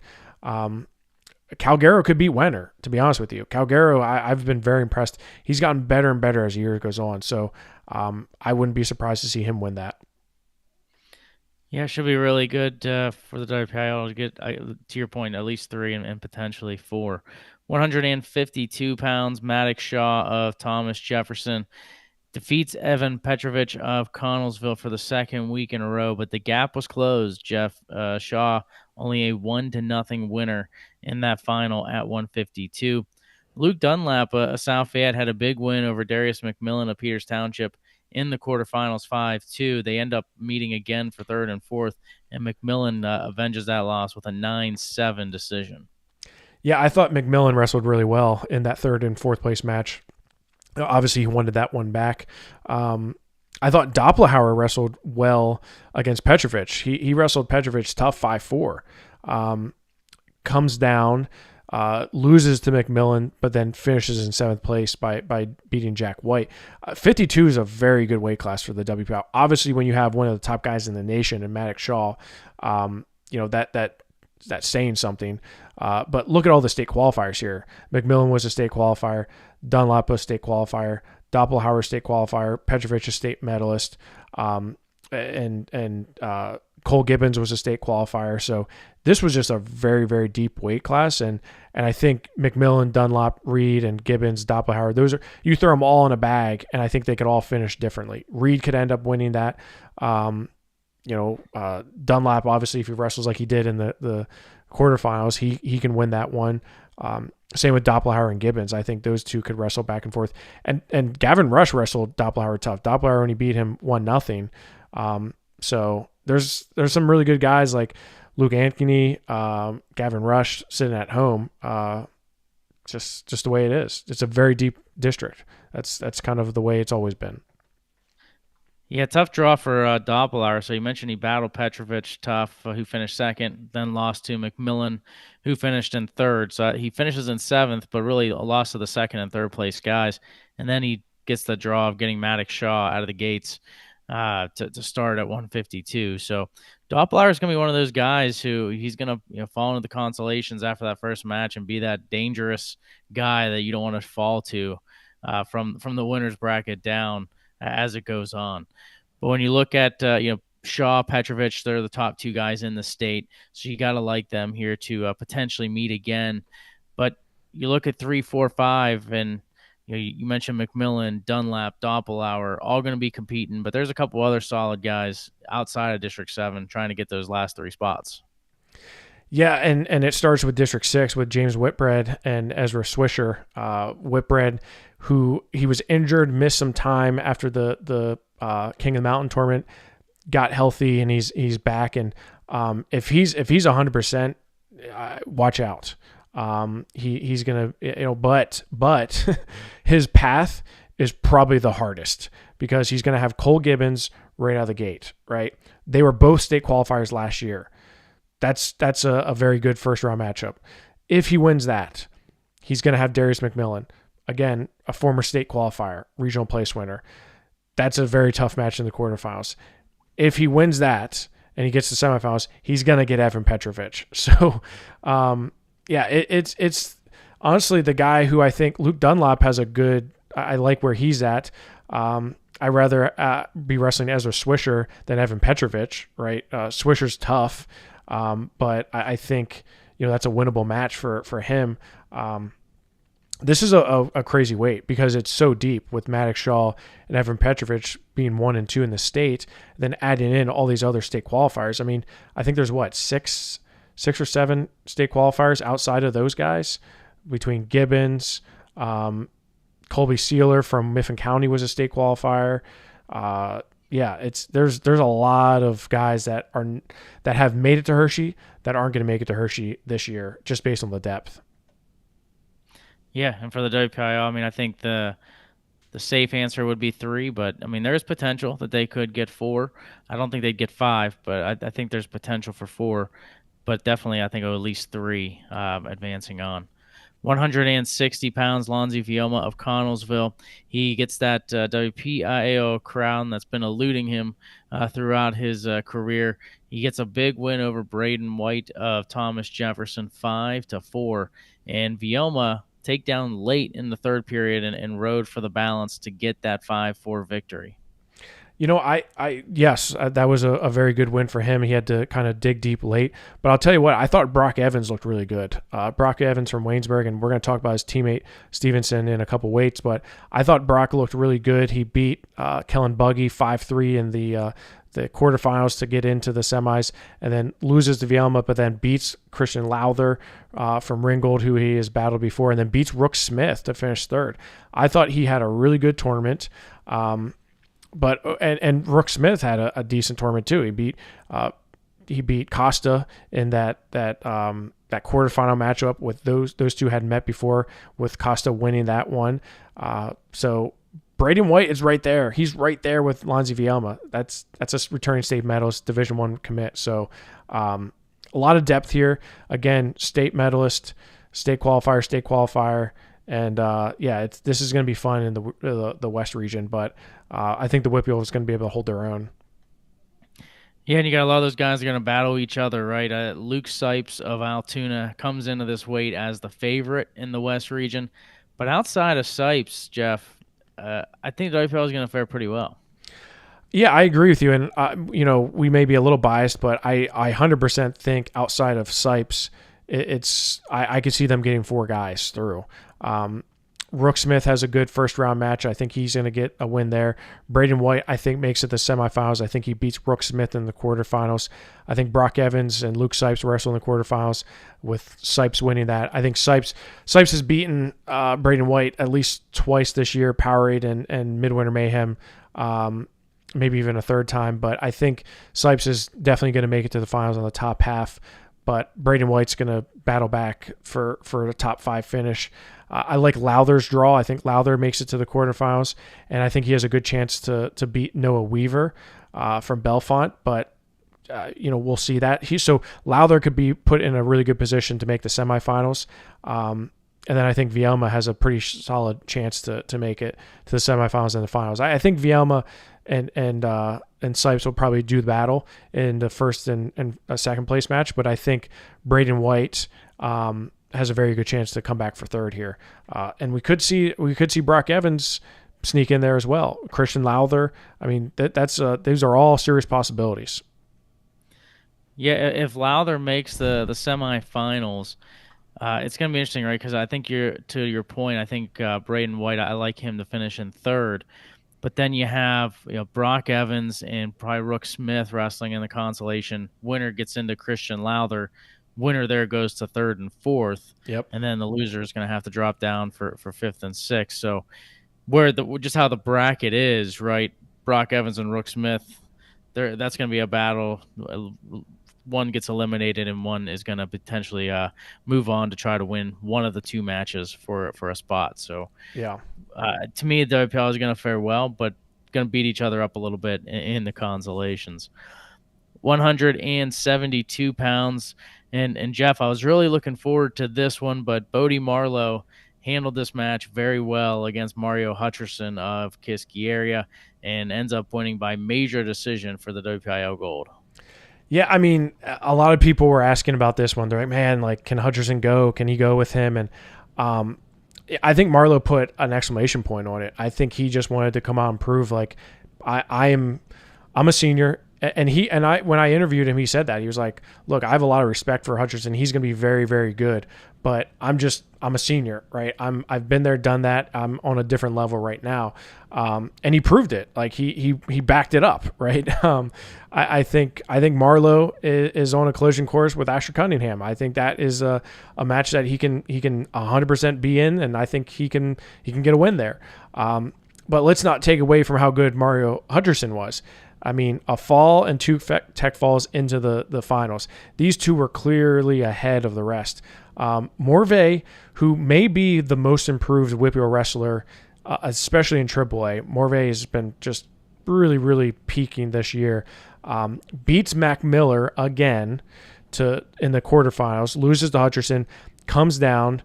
Calgaro could beat Wenner, to be honest with you. Calgaro, I've been very impressed. He's gotten better and better as the year goes on. So I wouldn't be surprised to see him win that. Yeah, it should be really good for the WPIL to get, to your point, at least 3 and potentially 4. 152 pounds, Maddox Shaw of Thomas Jefferson defeats Evan Petrovich of Connellsville for the second week in a row, but the gap was closed. Jeff Shaw only a 1-0 winner in that final at 152. Luke Dunlap, a South Fayette, had a big win over Darius McMillan of Peters Township in the quarterfinals, 5-2. They end up meeting again for third and fourth, and McMillan avenges that loss with a 9-7 decision. Yeah, I thought McMillan wrestled really well in that third and fourth place match. Obviously, he wanted that one back. I thought Doppelhauer wrestled well against Petrovich. He wrestled Petrovich tough 5-4. Comes down, loses to McMillan, but then finishes in 7th place by beating Jack White. 52 is a very good weight class for the WPL. Obviously, when you have one of the top guys in the nation in Maddox Shaw, that's saying something. But look at all the state qualifiers here. McMillan was a state qualifier. Dunlap was a state qualifier. Doppelhauer state qualifier. Petrovich a state medalist. And Cole Gibbons was a state qualifier. So this was just a very, very deep weight class. And I think McMillan, Dunlop, Reed, and Gibbons, Doppelhauer, you throw them all in a bag, and I think they could all finish differently. Reed could end up winning that. Dunlap, obviously, if he wrestles like he did in the quarterfinals, he can win that one. Same with Doppelhauer and Gibbons. I think those two could wrestle back and forth. And Gavin Rush wrestled Doppelhauer tough. Doppelhauer only beat him 1-0. So there's some really good guys like Luke Ankeny, Gavin Rush sitting at home. Just the way it is. It's a very deep district. That's kind of the way it's always been. Yeah, tough draw for Doppelauer. So you mentioned he battled Petrovic tough, who finished second, then lost to McMillan, who finished in third. So he finishes in seventh, but really a loss to the second and third place guys. And then he gets the draw of getting Maddox Shaw out of the gates to start at 152. So Doppelauer is going to be one of those guys who he's going to fall into the consolations after that first match and be that dangerous guy that you don't want to fall to from the winner's bracket down as it goes on. But when you look at Shaw, Petrovic, they're the top two guys in the state, so you got to like them here to potentially meet again. But you look at 3, 4, 5, and you mentioned McMillan, Dunlap, Doppelauer, all going to be competing. But there's a couple other solid guys outside of District 7 trying to get those last 3 spots. Yeah, and it starts with District 6 with James Whitbread and Ezra Swisher. Whitbread, who he was injured, missed some time after the King of the Mountain tournament, got healthy, and he's back. And if he's 100%, watch out. He's gonna, but his path is probably the hardest because he's gonna have Cole Gibbons right out of the gate. Right, they were both state qualifiers last year. That's a very good first round matchup. If he wins that, he's going to have Darius McMillan, again, a former state qualifier, regional place winner. That's a very tough match in the quarterfinals. If he wins that and he gets to semifinals, he's going to get Evan Petrovic. So, it's honestly the guy who I think Luke Dunlop has I like where he's at. I'd rather be wrestling Ezra Swisher than Evan Petrovic, right? Swisher's tough. But I think, that's a winnable match for him. This is a crazy weight because it's so deep with Maddox Shaw and Evan Petrovic being 1 and 2 in the state, then adding in all these other state qualifiers. I mean, I think there's six or seven state qualifiers outside of those guys between Gibbons, Colby Sealer from Mifflin County was a state qualifier. There's a lot of guys that have made it to Hershey that aren't going to make it to Hershey this year just based on the depth. Yeah, and for the WPIAL, I mean, I think the safe answer would be 3, but I mean, there's potential that they could get 4. I don't think they'd get 5, but I think there's potential for 4, but definitely I think at least 3 advancing on. 160 pounds, Lonzy Vioma of Connellsville. He gets that WPIAL crown that's been eluding him throughout his career. He gets a big win over Braden White of Thomas Jefferson, 5-4. And Vioma take down late in the third period and rode for the balance to get that 5-4 victory. Yes, that was a very good win for him. He had to kind of dig deep late. But I'll tell you what, I thought Brock Evans looked really good. Brock Evans from Waynesburg, and we're going to talk about his teammate Stevenson in a couple weights, but I thought Brock looked really good. He beat Kellen Buggy 5-3 in the quarterfinals to get into the semis, and then loses to Vielma, but then beats Christian Lowther from Ringgold, who he has battled before, and then beats Rook Smith to finish third. I thought he had a really good tournament. But Rook Smith had a decent tournament too. He beat Costa in that quarterfinal matchup with those two hadn't met before, with Costa winning that one. So Braden White is right there. He's right there with Lonzy Vielma. That's a returning state medalist, Division I commit. So a lot of depth here. Again, state medalist, state qualifier. And this is going to be fun in the West region, but I think the WPIAL is going to be able to hold their own. Yeah, and you got a lot of those guys that are going to battle each other, right? Luke Sipes of Altoona comes into this weight as the favorite in the West region, but outside of Sipes, Jeff, I think the WPIAL is going to fare pretty well. Yeah, I agree with you, and we may be a little biased, but I 100% think outside of Sipes, I could see them getting 4 guys through. Rook Smith has a good first round match. I think he's going to get a win there. Braden White, I think, makes it the semifinals. I think he beats Rook Smith in the quarterfinals. I think Brock Evans and Luke Sipes wrestle in the quarterfinals, with Sipes winning that. I think Sipes has beaten Braden White at least twice this year, Powerade and Midwinter Mayhem, maybe even a third time. But I think Sipes is definitely going to make it to the finals on the top half. But Braden White's going to battle back for a top 5 finish. I like Lowther's draw. I think Lowther makes it to the quarterfinals, and I think he has a good chance to beat Noah Weaver from Belfont. But we'll see that. So Lowther could be put in a really good position to make the semifinals. And then I think Vielma has a pretty solid chance to make it to the semifinals and the finals. I think Vielma and Sipes will probably do the battle in the first and second place match, but I think Braden White has a very good chance to come back for third here, and we could see Brock Evans sneak in there as well. Christian Lowther. I mean, that's these are all serious possibilities. Yeah, if Lowther makes the semifinals, it's going to be interesting, right? Because I think to your point, I think Braden White, I like him to finish in third. But then you have Brock Evans and probably Rook Smith wrestling in the consolation. Winner gets into Christian Lowther. Winner there goes to third and fourth. Yep. And then the loser is going to have to drop down for fifth and sixth. So just how the bracket is, right? Brock Evans and Rook Smith, that's going to be a battle. One gets eliminated and one is going to potentially move on to try to win one of the two matches for a spot. So yeah. To me, the WPIAL is going to fare well, but going to beat each other up a little bit in the consolations. 172 pounds. And Jeff, I was really looking forward to this one, but Bodie Marlowe handled this match very well against Mario Hutcherson of Kiskeria and ends up winning by major decision for the WPIAL Gold. Yeah, I mean, a lot of people were asking about this one. They're like, man, like, can Hutcherson go? Can he go with him? And I think Marlowe put an exclamation point on it. I think he just wanted to come out and prove, like, I'm a senior. And when I interviewed him, he said that. He was like, look, I have a lot of respect for Hutcherson. He's going to be very, very good. But I'm a senior, right? I've been there, done that. I'm on a different level right now. And he proved it. Like he backed it up, right? I think Marlowe is on a collision course with Asher Cunningham. I think that is a match that he can 100% be in, and I think he can get a win there. But let's not take away from how good Mario Hutcherson was. I mean, a fall and 2 tech falls into the finals. These two were clearly ahead of the rest. Morvay, who may be the most improved WPIAL wrestler, especially in AAA, Morvay has been just really, really peaking this year. Beats Mac Miller again in the quarterfinals, loses to Hutcherson, comes down.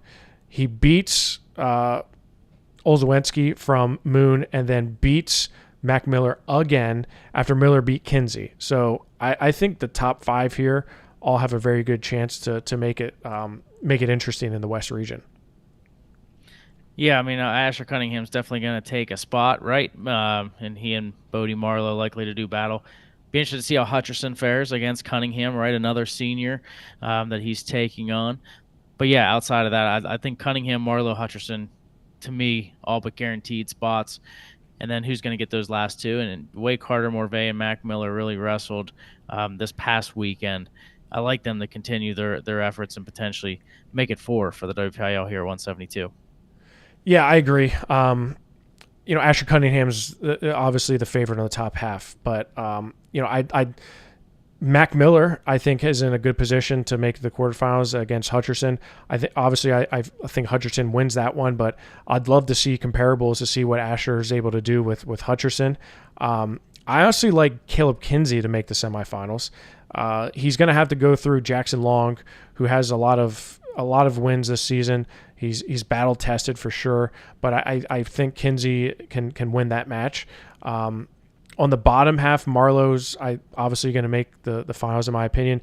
He beats Olszewski from Moon, and then beats Mac Miller again after Miller beat Kinsey. So I think the top 5 here all have a very good chance to make it interesting in the West region. Yeah, I mean, Asher Cunningham's definitely going to take a spot, right? And he and Bodie Marlowe likely to do battle. Be interested to see how Hutcherson fares against Cunningham, right? Another senior that he's taking on. But yeah, outside of that, I think Cunningham, Marlowe, Hutcherson, to me, all but guaranteed spots. And then who's going to get those last two? And Wade Carter, Morvay, and Mac Miller really wrestled this past weekend. I like them to continue their efforts and potentially make it 4 for the WPIAL here at 172. Yeah, I agree. Asher Cunningham's obviously the favorite on the top half, but Mac Miller, I think, is in a good position to make the quarterfinals against Hutcherson. I think Hutcherson wins that one, but I'd love to see comparables to see what Asher is able to do with Hutcherson. I honestly like Caleb Kinsey to make the semifinals. He's going to have to go through Jackson Long, who has a lot of wins this season. He's battle tested for sure, but I think Kinsey can win that match. On the bottom half, Marlowe's obviously going to make the finals, in my opinion.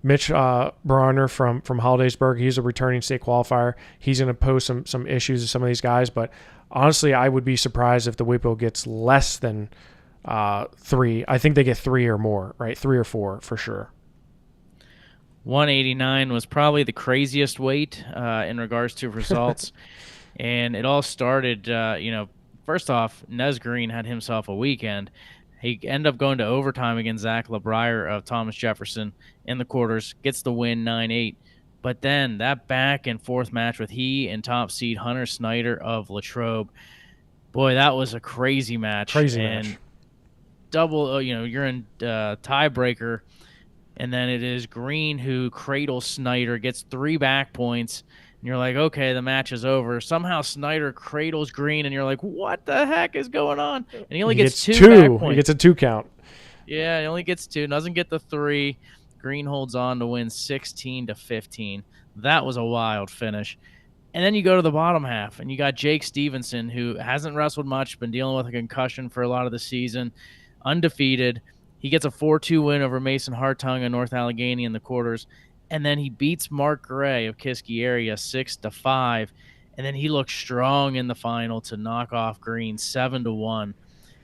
Mitch Bronner from Hollidaysburg, he's a returning state qualifier. He's going to pose some issues to some of these guys, but honestly, I would be surprised if the WPIAL gets less than 3. I think they get 3 or more, right? 3 or 4 for sure. 189 was probably the craziest weight in regards to results. And it all started, first off, Nez Green had himself a weekend. He ended up going to overtime against Zach LeBrier of Thomas Jefferson in the quarters, gets the win 9-8. But then that back and forth match with he and top seed Hunter Snyder of Latrobe, boy, that was a crazy match. Crazy match. And double, you're in tiebreaker, and then it is Green who cradles Snyder, gets 3 back points, and you're like, okay, the match is over. Somehow Snyder cradles Green, and you're like, what the heck is going on? And he only gets 2 back points. He gets a 2 count. Yeah, he only gets 2, doesn't get the 3. Green holds on to win 16-15. That was a wild finish. And then you go to the bottom half, and you got Jake Stevenson, who hasn't wrestled much, been dealing with a concussion for a lot of the season, undefeated. He gets a 4-2 win over Mason Hartung and North Allegheny in the quarters. And then he beats Mark Gray of Kiski area 6-5. And then he looks strong in the final to knock off Green 7-1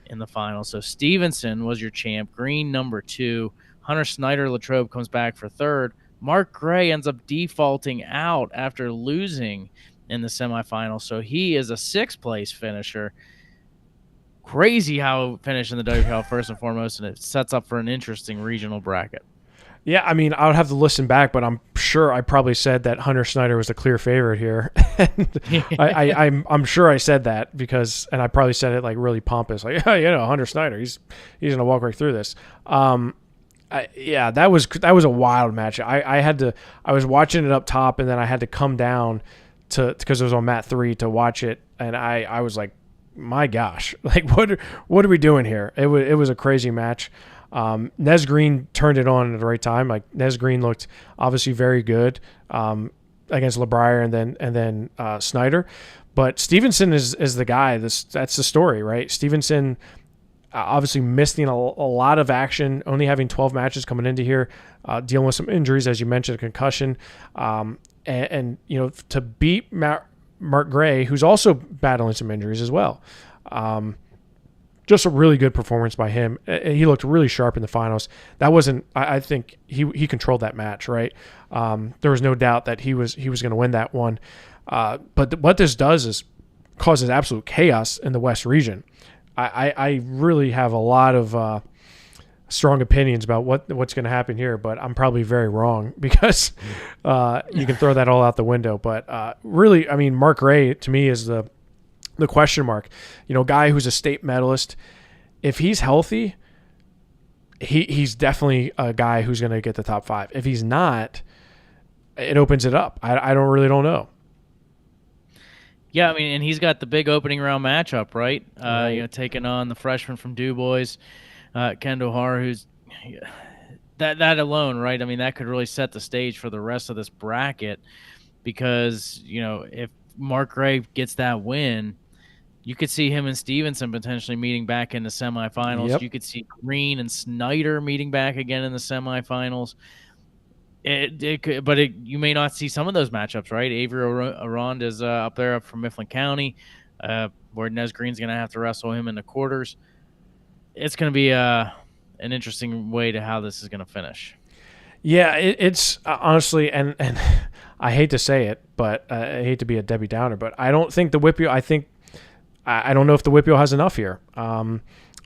in the final. So Stevenson was your champ. Green number 2. Hunter Snyder Latrobe comes back for 3rd. Mark Gray ends up defaulting out after losing in the semifinals. So he is a 6th place finisher. Crazy how it finished in the WPL first and foremost, and it sets up for an interesting regional bracket. Yeah, I mean, I would have to listen back, but I'm sure I probably said that Hunter Snyder was the clear favorite here. I'm sure I said that because, and I probably said it like really pompous, like, Hunter Snyder, he's gonna walk right through this. That was a wild match. I was watching it up top, and then I had to come down because it was on mat 3 to watch it, and I was like, my gosh, like what are we doing here? It was a crazy match. Nez Green turned it on at the right time. Like Nez Green looked obviously very good against LeBrier and then Snyder, but Stevenson is the guy. That's the story, right? Stevenson obviously missing a lot of action, only having 12 matches coming into here, dealing with some injuries, as you mentioned, a concussion, and to beat Mark Gray, who's also battling some injuries as well. Just a really good performance by him. He looked really sharp in the finals. That wasn't. I think he controlled that match, right? There was no doubt that he was going to win that one. But what this does is causes absolute chaos in the West region. I really have a lot of strong opinions about what's going to happen here, but I'm probably very wrong because you can throw that all out the window. But really, I mean, Mark Gray to me is the question mark. Guy who's a state medalist. If he's healthy, he's definitely a guy who's going to get the top 5. If he's not, it opens it up. I don't know. Yeah, I mean, and he's got the big opening round matchup, right? Taking on the freshman from Du Bois, Kendall Har, who's that alone, right? I mean, that could really set the stage for the rest of this bracket because if Mark Gray gets that win, you could see him and Stevenson potentially meeting back in the semifinals. Yep. You could see Green and Snyder meeting back again in the semifinals. You may not see some of those matchups, right? Avery Arond is up there from Mifflin County, where Nez Green's going to have to wrestle him in the quarters. It's going to be an interesting way to how this is going to finish. Yeah, it's honestly, and I hate to say it, but I hate to be a Debbie Downer, but I don't think the WPIAL. I don't know if the WPIAL has enough here.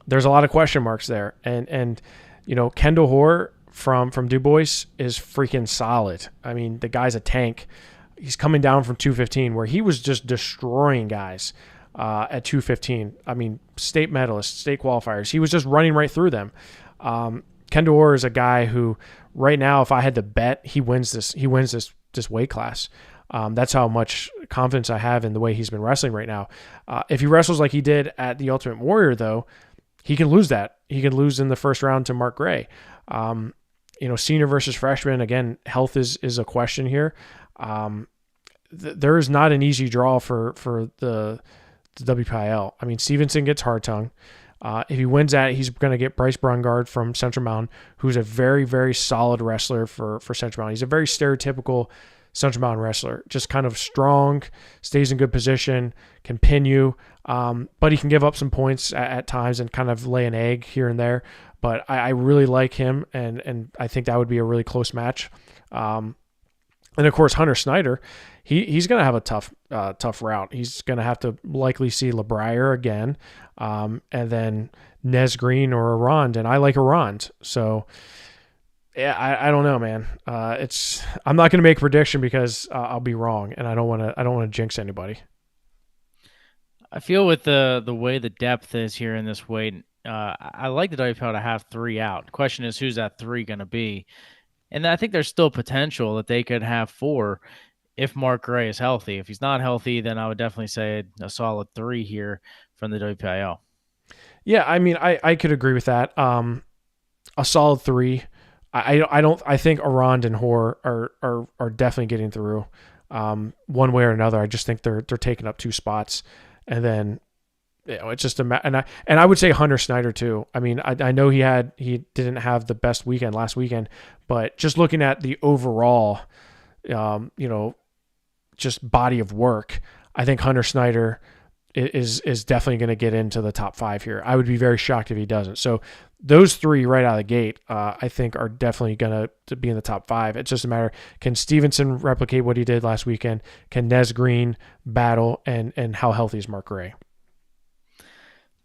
There's a lot of question marks there, and Kendall Hoare from Du Bois is freaking solid. I mean, the guy's a tank. He's coming down from 215 where he was just destroying guys at 215. I mean, state medalists, state qualifiers. He was just running right through them. Kendall Hoare is a guy who right now, if I had to bet, he wins this weight class. That's how much confidence I have in the way he's been wrestling right now. If he wrestles like he did at the Ultimate Warrior, though, he can lose that. He can lose in the first round to Mark Gray. Senior versus freshman, again, health is a question here. There is not an easy draw for the WPIAL. I mean, Stevenson gets Hartung. If he wins that, he's going to get Bryce Brungard from Central Mountain, who's a very, very solid wrestler for Central Mountain. He's a very stereotypical Central Mountain wrestler, just kind of strong, stays in good position, can pin you, but he can give up some points at times and kind of lay an egg here and there. But I really like him, and I think that would be a really close match. And of course, Hunter Snyder, he's going to have a tough route. He's going to have to likely see LeBrier again, and then Nez Green or Arond, and I like Arond. So yeah, I don't know, man. I'm not going to make a prediction because I'll be wrong, and I don't want to jinx anybody. I feel with the way the depth is here in this weight, I like the WPL to have 3 out. The question is, who's that 3 going to be? And I think there's still potential that they could have 4 if Mark Gray is healthy. If he's not healthy, then I would definitely say a solid 3 here from the WPIL. Yeah, I mean, I could agree with that. A solid 3. I think Arond and Hoare are definitely getting through, one way or another. I just think they're taking up 2 spots, and then it's just and I would say Hunter Snyder too. I mean, I know he didn't have the best weekend last weekend, but just looking at the overall, just body of work, I think Hunter Snyder is definitely going to get into the top 5 here. I would be very shocked if he doesn't. So those 3 right out of the gate, I think are definitely going to be in the top 5. It's just a matter, can Stevenson replicate what he did last weekend? Can Nez Green battle? And how healthy is Mark Gray?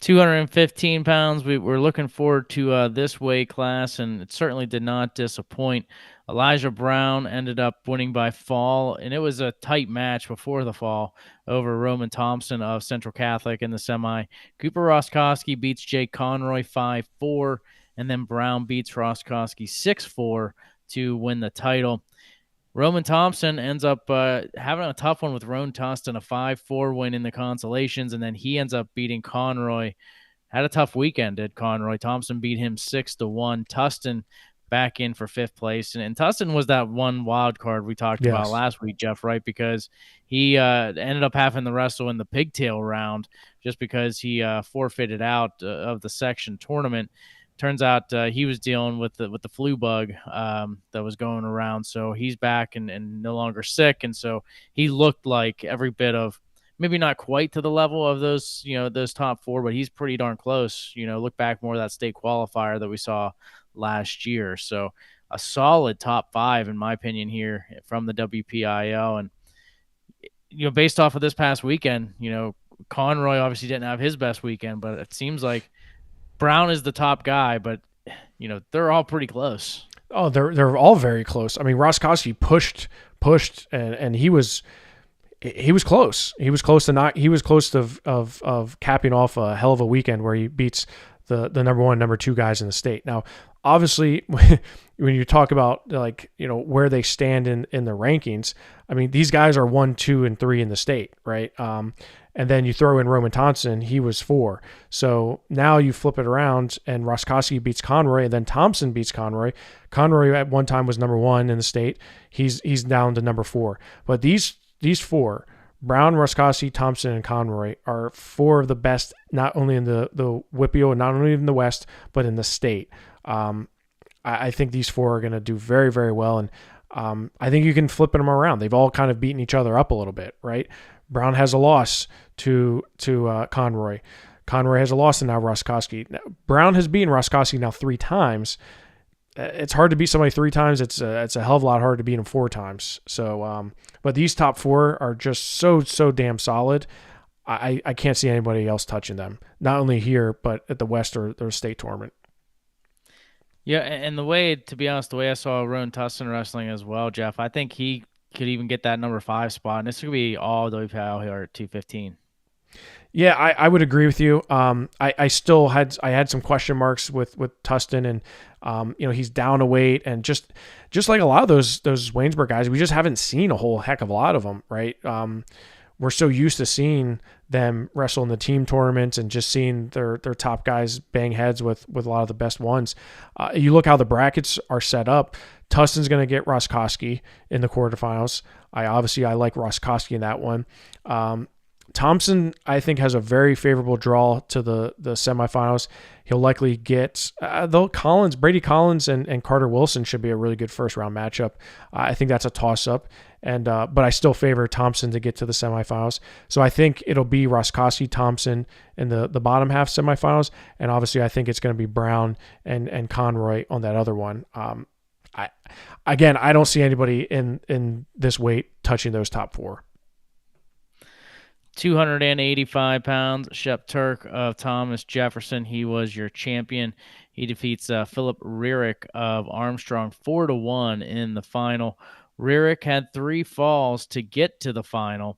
215 pounds. We're looking forward to this weight class, and it certainly did not disappoint. Elijah Brown ended up winning by fall, and it was a tight match before the fall over Roman Thompson of Central Catholic in the semi. Cooper Roskowski beats Jake Conroy 5-4, and then Brown beats Roskowski 6-4 to win the title. Roman Thompson ends up having a tough one with Roan Tustin, a 5-4 win in the consolations, and then he ends up beating Conroy. Had a tough weekend, did Conroy. Thompson beat him 6-1. Tustin back in for 5th place. And Tustin was that one wild card we talked about last week, Jeff, right? Because he ended up having to wrestle in the pigtail round just because he forfeited out of the section tournament. Turns out he was dealing with the flu bug that was going around, so he's back and no longer sick, and so he looked like every bit of, maybe not quite to the level of those top 4, but he's pretty darn close. Look back more of that state qualifier that we saw last year. So a solid top 5 in my opinion here from the WPIL, and based off of this past weekend, Conroy obviously didn't have his best weekend, but it seems like Brown is the top guy, but they're all pretty close. Oh, they're all very close. I mean, Roskowski pushed, and he was close. He was close of capping off a hell of a weekend where he beats the number 1, number 2 guys in the state. Now, obviously, when you talk about where they stand in the rankings, I mean, these guys are 1, 2, and 3 in the state, right? And then you throw in Roman Thompson, he was 4. So now you flip it around, and Roskowski beats Conroy, and then Thompson beats Conroy. Conroy at one time was number 1 in the state. He's down to number 4. But these 4, Brown, Roskowski, Thompson, and Conroy, are 4 of the best, not only in the WPIAL, not only in the West, but in the state. I think these 4 are going to do very, very well, and I think you can flip them around. They've all kind of beaten each other up a little bit, right? Brown has a loss to Conroy. Conroy has a loss to now Roskowski. Now, Brown has beaten Roskowski now 3 times. It's hard to beat somebody 3 times. It's a hell of a lot harder to beat him 4 times. So, but these top 4 are just so damn solid. I can't see anybody else touching them. Not only here, but at the West or state tournament. Yeah, and to be honest, the way I saw Roan Tustin wrestling as well, Jeff, I think he could even get that number 5 spot, and this could be all WPIAL here at 215. Yeah, I would agree with you. I still had some question marks with Tustin, and he's down a weight, and just like a lot of those Waynesburg guys, we just haven't seen a whole heck of a lot of them, right? We're so used to seeing them wrestle in the team tournaments and just seeing their top guys bang heads with a lot of the best ones. You look how the brackets are set up. Tustin's going to get Roskowski in the quarterfinals. I like Roskowski in that one. Thompson, I think, has a very favorable draw to the semifinals. He'll likely get Brady Collins and Carter Wilson should be a really good first round matchup. I think that's a toss up, but I still favor Thompson to get to the semifinals. So I think it'll be Roskowski, Thompson in the bottom half semifinals, and obviously I think it's going to be Brown and Conroy on that other one. I again, I don't see anybody in this weight touching those top four. 285 pounds, Shep Turk of Thomas Jefferson. He was your champion. He defeats Philip Rierick of Armstrong 4-1 in the final. Rierick had 3 falls to get to the final.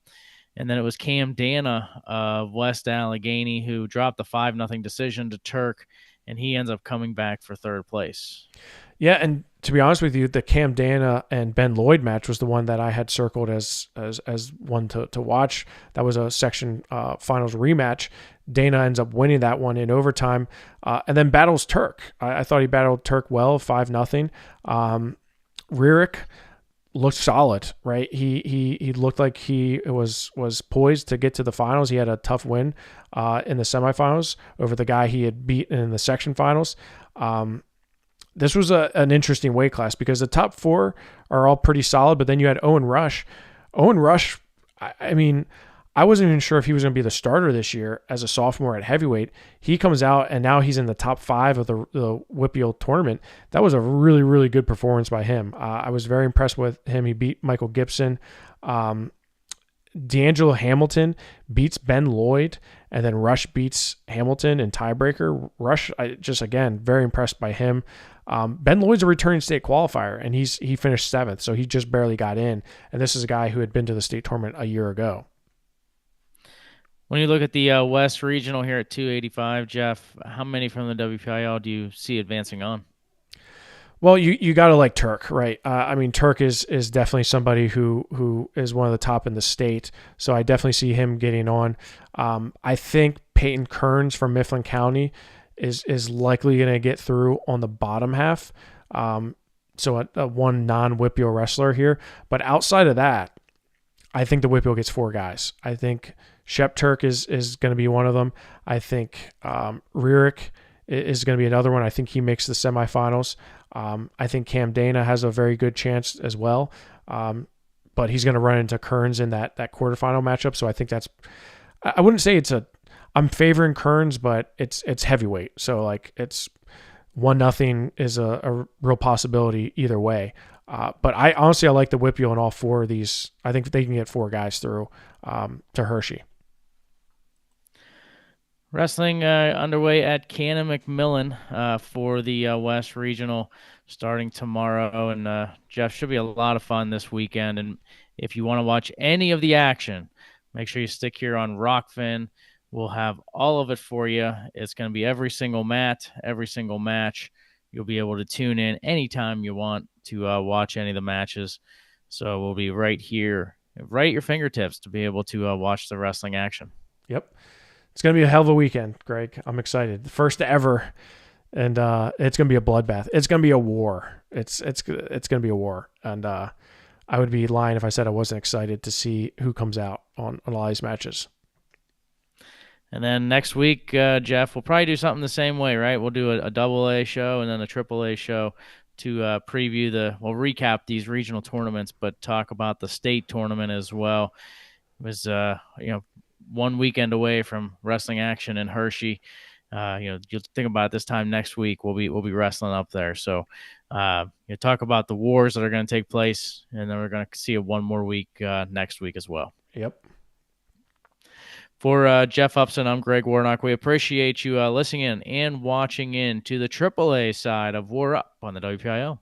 And then it was Cam Dana of West Allegheny who dropped the 5-0 decision to Turk, and he ends up coming back for 3rd place. Yeah, and to be honest with you, the Cam Dana and Ben Lloyd match was the one that I had circled as one to watch. That was a section finals rematch. Dana ends up winning that one in overtime, and then battles Turk. I thought he battled Turk well, 5-0. Rierick looked solid, right? He looked like he was poised to get to the finals. He had a tough win in the semifinals over the guy he had beat in the section finals. This was an interesting weight class because the top 4 are all pretty solid, but then you had Owen Rush. Owen Rush, I mean, I wasn't even sure if he was going to be the starter this year as a sophomore at heavyweight. He comes out, and now he's in the top 5 of the WPIAL tournament. That was a really, really good performance by him. I was very impressed with him. He beat Michael Gibson. D'Angelo Hamilton beats Ben Lloyd, and then Rush beats Hamilton in tiebreaker. Rush, again, very impressed by him. Ben Lloyd's a returning state qualifier, and he finished 7th, so he just barely got in. And this is a guy who had been to the state tournament a year ago. When you look at the West Regional here at 285, Jeff, how many from the WPIAL do you see advancing on? Well, you got to like Turk, right? I mean, Turk is definitely somebody who is one of the top in the state, so I definitely see him getting on. I think Peyton Kearns from Mifflin County is likely going to get through on the bottom half, so a one non-WPIAL wrestler here. But outside of that, I think the WPIAL gets 4 guys. I think Shep Turk is going to be one of them. I think Rierick is going to be another one. I think he makes the semifinals. I think Cam Dana has a very good chance as well, but he's going to run into Kearns in that quarterfinal matchup. So I think I wouldn't say I'm favoring Kearns, but it's heavyweight. So like it's 1-0 is a real possibility either way. But I honestly like the WPIAL in all 4 of these. I think they can get 4 guys through to Hershey. Wrestling underway at Cannon McMillan for the West Regional starting tomorrow. And Jeff, should be a lot of fun this weekend. And if you want to watch any of the action, make sure you stick here on Rockfin. We'll have all of it for you. It's going to be every single mat, every single match. You'll be able to tune in anytime you want to watch any of the matches. So we'll be right here, right at your fingertips to be able to watch the wrestling action. Yep. It's going to be a hell of a weekend, Greg. I'm excited. The first ever, and it's going to be a bloodbath. It's going to be a war. It's going to be a war. And I would be lying if I said I wasn't excited to see who comes out on a lot of these matches. And then next week, Jeff, we'll probably do something the same way, right? We'll do a AA show and then a AAA show to we'll recap these regional tournaments, but talk about the state tournament as well. It was, 1 weekend away from wrestling action in Hershey. You'll think about it, this time next week, we'll be wrestling up there. So, talk about the wars that are going to take place, and then we're going to see one more week next week as well. Yep. For Jeff Upson, I'm Greg Warnock. We appreciate you listening in and watching in to the AAA side of WarUp on the WPIAL.